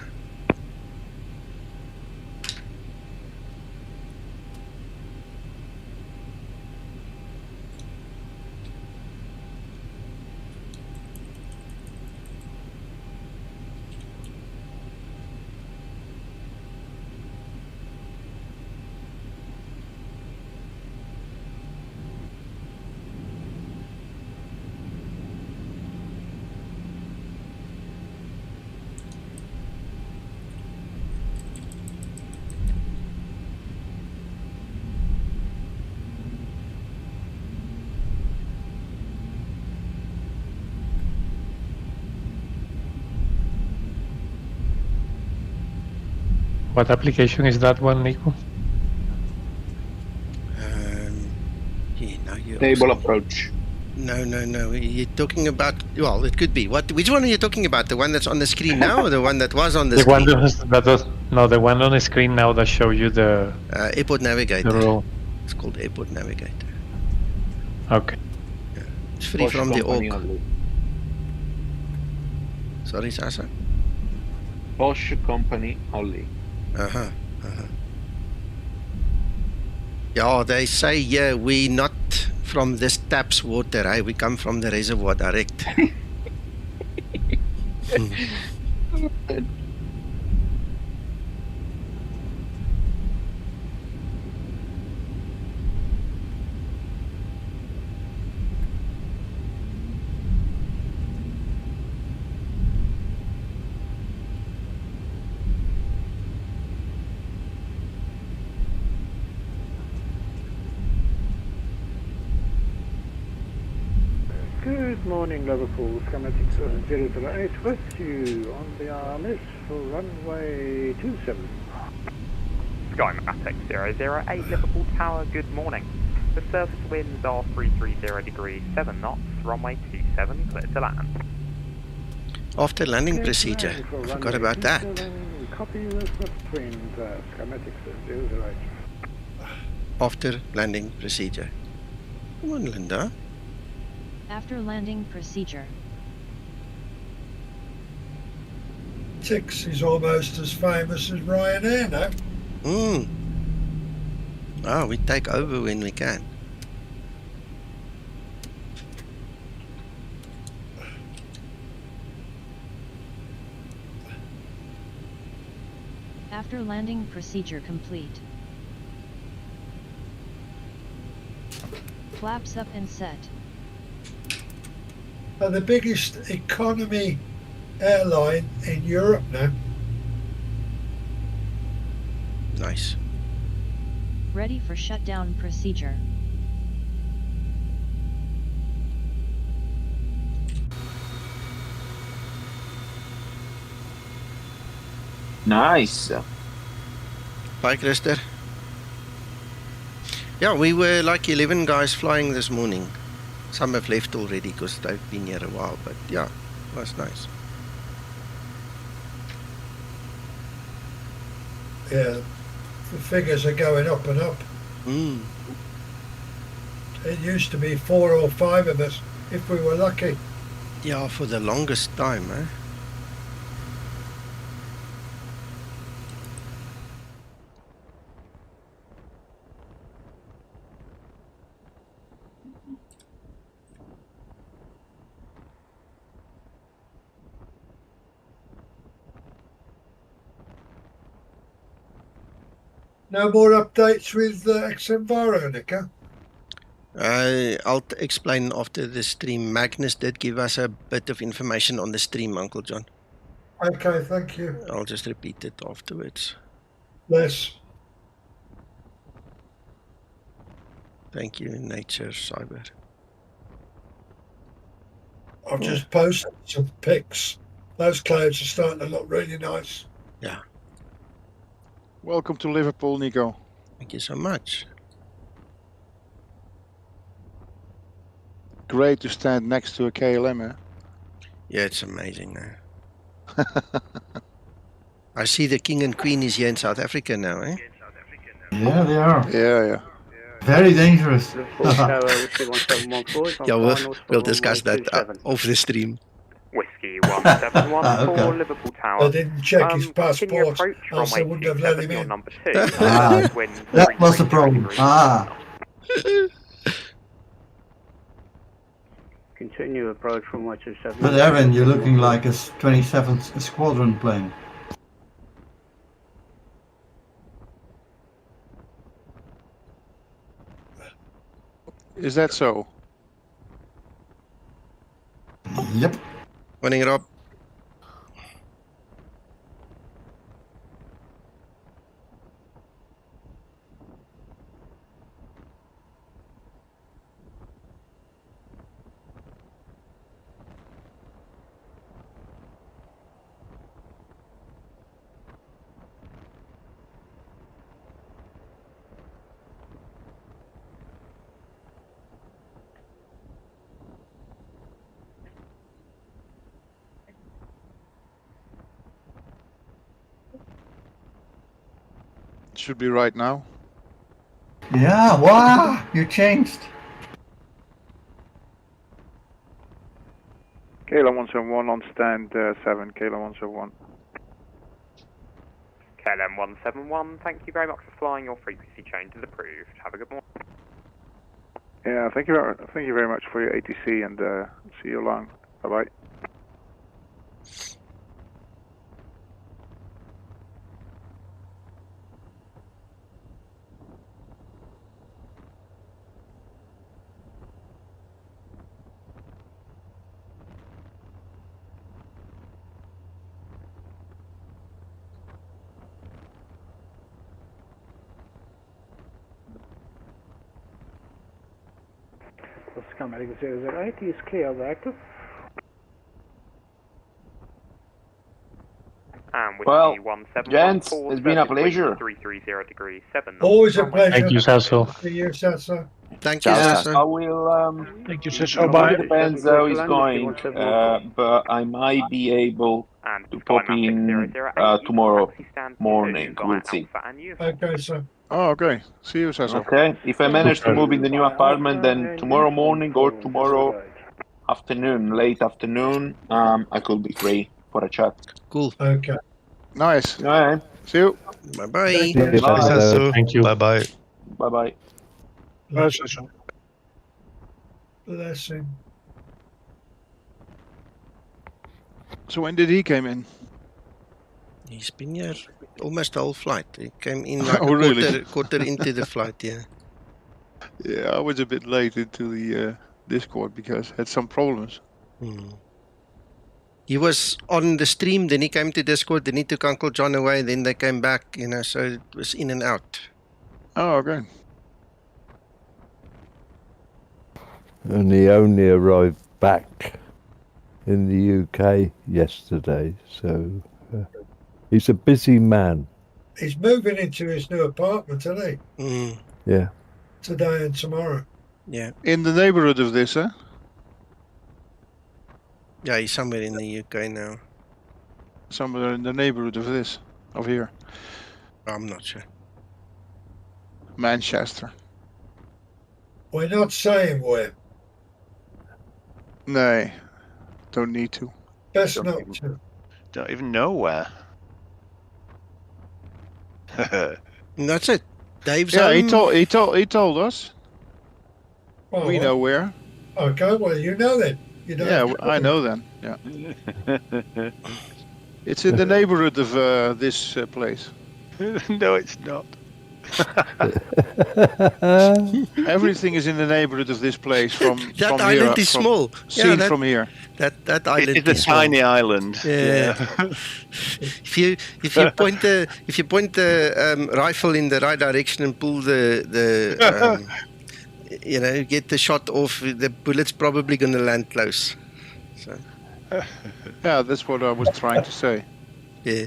Speaker 4: What application is that one, Nico?
Speaker 1: Yeah, no, you're
Speaker 2: Table
Speaker 1: asking.
Speaker 2: approach.
Speaker 1: No. You're talking about, well, it could be. Which one are you talking about? The one that's on the screen now or the one that was on the screen?
Speaker 4: The one on the screen now that show you the...
Speaker 1: Airport Navigator.
Speaker 4: The role.
Speaker 1: It's called Airport Navigator.
Speaker 4: Okay.
Speaker 1: Yeah. It's free from the org.
Speaker 2: Only.
Speaker 1: Sorry, Sasa?
Speaker 2: Bosch company only.
Speaker 1: Yeah, they say, yeah, we not from this tap's water, right? We come from the reservoir direct.
Speaker 19: Good morning, Liverpool. Skymatix 008 with you on the RMS for runway 27.
Speaker 14: Skymatix 008, Liverpool Tower, good morning. The surface winds are 330 degrees, 7 knots, runway 27, clear to land.
Speaker 1: After landing procedure, I forgot about that.
Speaker 19: Copy this between Skymatix 008.
Speaker 1: After landing procedure. Come on, Linda.
Speaker 13: After landing procedure.
Speaker 3: Tix is almost as famous as Ryanair now.
Speaker 1: We take over when we can.
Speaker 13: After landing procedure complete. Flaps up and set.
Speaker 3: Are the biggest economy airline in Europe now.
Speaker 1: Nice.
Speaker 13: Ready for shutdown procedure.
Speaker 21: Nice.
Speaker 1: Bye, Krister. Yeah, we were like 11 guys flying this morning. Some have left already because they've been here a while, but yeah, it was nice.
Speaker 3: Yeah, the figures are going up and up.
Speaker 1: Mm.
Speaker 3: It used to be 4 or 5 of us, if we were lucky.
Speaker 1: Yeah, for the longest time, eh?
Speaker 3: No more updates with Xenvaro, Nika?
Speaker 1: I'll explain after the stream. Magnus did give us a bit of information on the stream, Uncle John.
Speaker 3: Okay, thank you.
Speaker 1: I'll just repeat it afterwards.
Speaker 3: Yes.
Speaker 1: Thank you, Nature Cyber.
Speaker 3: I've just posted some pics. Those clouds are starting to look really nice.
Speaker 1: Yeah.
Speaker 16: Welcome to Liverpool, Nico.
Speaker 1: Thank you so much.
Speaker 16: Great to stand next to a KLM, eh?
Speaker 1: Yeah, it's amazing. I see the King and Queen is here in South Africa now, eh?
Speaker 6: Yeah, they are.
Speaker 16: Yeah.
Speaker 6: Very dangerous.
Speaker 1: Yeah, we'll discuss that off the stream.
Speaker 14: Whiskey 171 for Liverpool Tower.
Speaker 3: I didn't check his passport, else I wouldn't have let him in.
Speaker 14: Number 2.
Speaker 6: That was the problem.
Speaker 12: Continue approach from 127.
Speaker 6: But Evan, you're looking like a 27th Squadron plane.
Speaker 16: Is that so?
Speaker 6: Yep.
Speaker 1: Morning, Rob.
Speaker 16: Should be right now.
Speaker 6: Yeah, wow, you changed.
Speaker 8: KLM 171 on stand 7, KLM 171.
Speaker 14: KLM 171, thank you very much for flying. Your frequency change is approved. Have a good morning.
Speaker 8: Yeah, thank you very much for your ATC and see you along. Bye bye.
Speaker 19: Skymatix 008 is clear of active.
Speaker 21: Well, gents, it's been a pleasure.
Speaker 14: 330 degrees 7.
Speaker 3: Always a pleasure.
Speaker 4: Thank you, Sasso.
Speaker 3: See you, Sasso.
Speaker 1: Thank you, Sasso.
Speaker 21: I will.
Speaker 4: Thank you, Sasso.
Speaker 21: It depends how it's going, but I might be able to pop in tomorrow morning. We'll see.
Speaker 3: Okay, sir.
Speaker 16: Oh, okay. See you, Sasso.
Speaker 21: Okay. If I manage to move in the new apartment, then tomorrow morning or tomorrow afternoon, late afternoon, I could be free for a chat.
Speaker 1: Cool.
Speaker 3: Okay.
Speaker 16: Nice.
Speaker 21: All right.
Speaker 16: See you.
Speaker 1: Bye-bye.
Speaker 16: Thank you.
Speaker 5: Bye-bye.
Speaker 21: Bye-bye.
Speaker 3: Blessing.
Speaker 16: So when did he came in?
Speaker 1: He's been here almost the whole flight. He came in like
Speaker 16: Oh, really?
Speaker 1: quarter into the flight, yeah.
Speaker 16: Yeah, I was a bit late into the Discord because I had some problems.
Speaker 1: He was on the stream, then he came to Discord, then he took Uncle John away, then they came back, so it was in and out.
Speaker 16: Oh, okay.
Speaker 9: And he only arrived back in the UK yesterday, so He's a busy man.
Speaker 3: He's moving into his new apartment, isn't he?
Speaker 9: Yeah.
Speaker 3: Today and tomorrow.
Speaker 1: Yeah.
Speaker 16: In the neighborhood of this, huh?
Speaker 1: Yeah, he's somewhere in the UK now.
Speaker 16: Somewhere in the neighborhood of this, of here.
Speaker 1: I'm not sure.
Speaker 16: Manchester.
Speaker 3: We're not saying where.
Speaker 16: No, don't need to.
Speaker 3: Best not to.
Speaker 5: Don't even know where.
Speaker 1: And that's it. Dave's
Speaker 16: Yeah,
Speaker 1: home.
Speaker 16: he told us.
Speaker 3: Oh,
Speaker 16: We
Speaker 3: well.
Speaker 16: know where.
Speaker 3: Okay, well, you know then. You don't
Speaker 16: Yeah,
Speaker 3: have to
Speaker 16: I know then. Yeah. It's in the neighborhood of this place.
Speaker 5: No, it's not.
Speaker 16: Everything is in the neighborhood of this place from
Speaker 1: That
Speaker 16: from
Speaker 1: island
Speaker 16: here,
Speaker 1: is small.
Speaker 16: Seen from here.
Speaker 1: That island
Speaker 5: It is a
Speaker 1: small.
Speaker 5: tiny island.
Speaker 1: Yeah. if you point the rifle in the right direction and pull the get the shot off, the bullet's probably going to land close. So.
Speaker 16: Yeah, that's what I was trying to say.
Speaker 1: Yeah.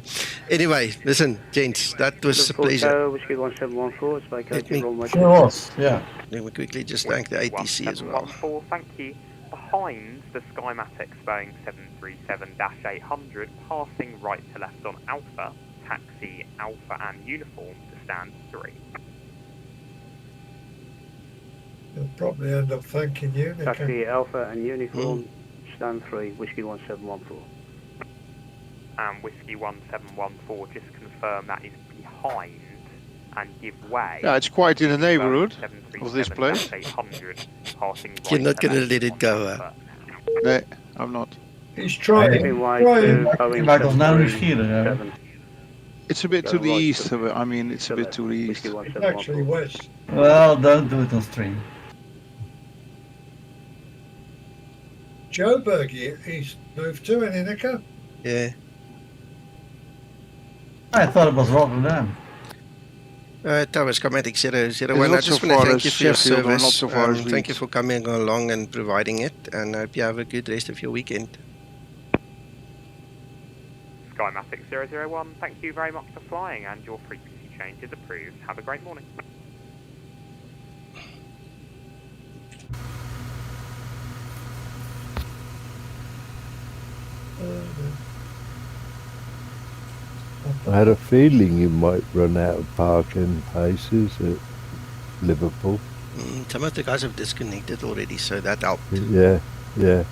Speaker 1: Anyway, listen, gents, that was a pleasure.
Speaker 12: Whiskey 1714, it's vacated runway.
Speaker 19: Sure was, yeah.
Speaker 1: Then we quickly just thank the ATC as well.
Speaker 14: 1714, thank you. Behind the Skymatix Boeing 737-800, passing right to left on Alpha, taxi Alpha and uniform to stand 3.
Speaker 3: He'll probably end up thanking you.
Speaker 12: Taxi Alpha and uniform, stand 3, Whiskey 1714.
Speaker 14: And Whiskey 1714, just confirm that is behind and give way.
Speaker 16: Yeah, it's quite in the neighborhood of this place.
Speaker 14: 800, passing right
Speaker 1: You're not
Speaker 14: to
Speaker 1: going to
Speaker 14: left
Speaker 1: let it
Speaker 14: on
Speaker 1: go.
Speaker 14: Alpha.
Speaker 16: No, I'm not.
Speaker 3: He's trying.
Speaker 19: Ik maak ons nou nieuwsgierig.
Speaker 16: It's a bit to the east. I mean, it's a bit to the east.
Speaker 3: It's actually west.
Speaker 19: Well, don't do it on stream.
Speaker 3: Joburg, he's moved to in Innica.
Speaker 1: Yeah.
Speaker 19: I thought it was Rotterdam.
Speaker 1: Tower Skymatix 001.
Speaker 16: It's
Speaker 1: I
Speaker 16: not
Speaker 1: just
Speaker 16: so
Speaker 1: want to
Speaker 16: far
Speaker 1: thank
Speaker 16: as
Speaker 1: you for your
Speaker 16: Sheffield or
Speaker 1: service.
Speaker 16: not so far as
Speaker 1: Thank you
Speaker 16: Leeds.
Speaker 1: for coming along and providing it, and I hope you have a good rest of your weekend.
Speaker 14: Skymatix 001, thank you very much for flying, and your frequency change is approved. Have a great morning.
Speaker 9: I had a feeling you might run out of parking places at Liverpool.
Speaker 1: Some of the guys have disconnected already, so that helped.
Speaker 9: Yeah, yeah.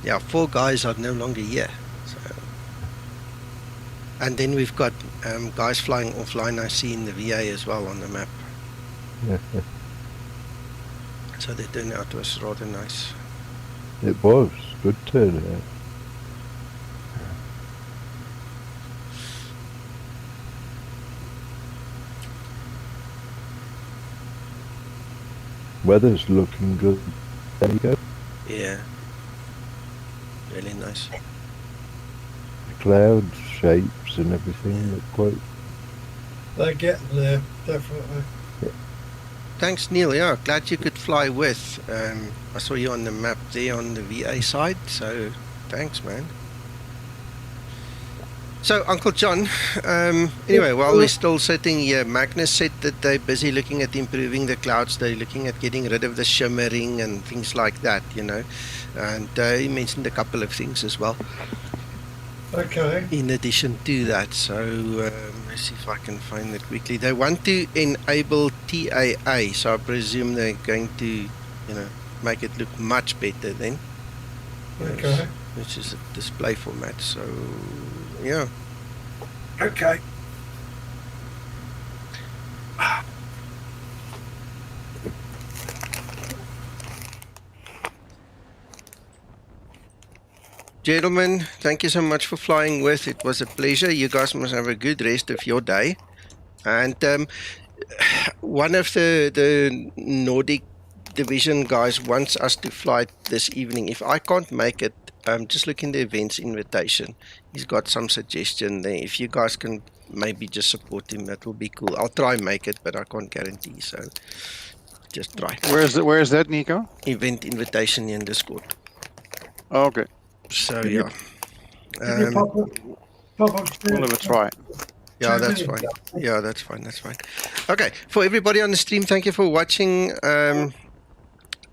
Speaker 1: Yeah, 4 guys are no longer here. So. And then we've got guys flying offline, I see in the VA as well on the map. So the turnout was rather nice.
Speaker 9: It was. Good turnout. Weather's looking good. There you go.
Speaker 1: Yeah. Really nice.
Speaker 9: The cloud shapes and everything look quite...
Speaker 3: They're getting there, definitely.
Speaker 9: Yeah.
Speaker 1: Thanks, Neil. Yeah, glad you could fly with. I saw you on the map there on the VA side, so thanks, man. So, Uncle John, anyway, while we're still sitting here, Magnus said that they're busy looking at improving the clouds. They're looking at getting rid of the shimmering and things like that, you know. And he mentioned a couple of things as well.
Speaker 3: Okay.
Speaker 1: In addition to that, so let's see if I can find it quickly. They want to enable TAA, so I presume they're going to, you know, make it look much better then.
Speaker 3: Okay.
Speaker 1: Which is a display format, so yeah.
Speaker 3: Okay.
Speaker 1: Gentlemen, thank you so much for flying with. It was a pleasure. You guys must have a good rest of your day. And one of the Nordic division guys wants us to fly this evening. If I can't make it, just look in the events invitation. He's got some suggestion there. If you guys can maybe just support him, that will be cool. I'll try and make it, but I can't guarantee, so just try.
Speaker 16: Where is that, Nico?
Speaker 1: Event invitation in Discord.
Speaker 16: Oh, okay.
Speaker 1: So yeah.
Speaker 3: We'll
Speaker 16: have a try.
Speaker 1: Yeah, that's fine. Yeah, that's fine. That's fine. Okay, for everybody on the stream, thank you for watching.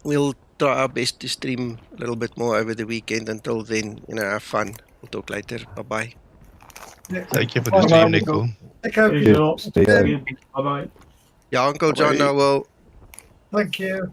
Speaker 1: We'll try our best to stream a little bit more over the weekend. Until then, have fun. We'll talk later. Bye-bye.
Speaker 15: Thank you for the stream, Nico.
Speaker 3: Bye-bye.
Speaker 1: Yeah, Uncle John, I will.
Speaker 3: Thank you.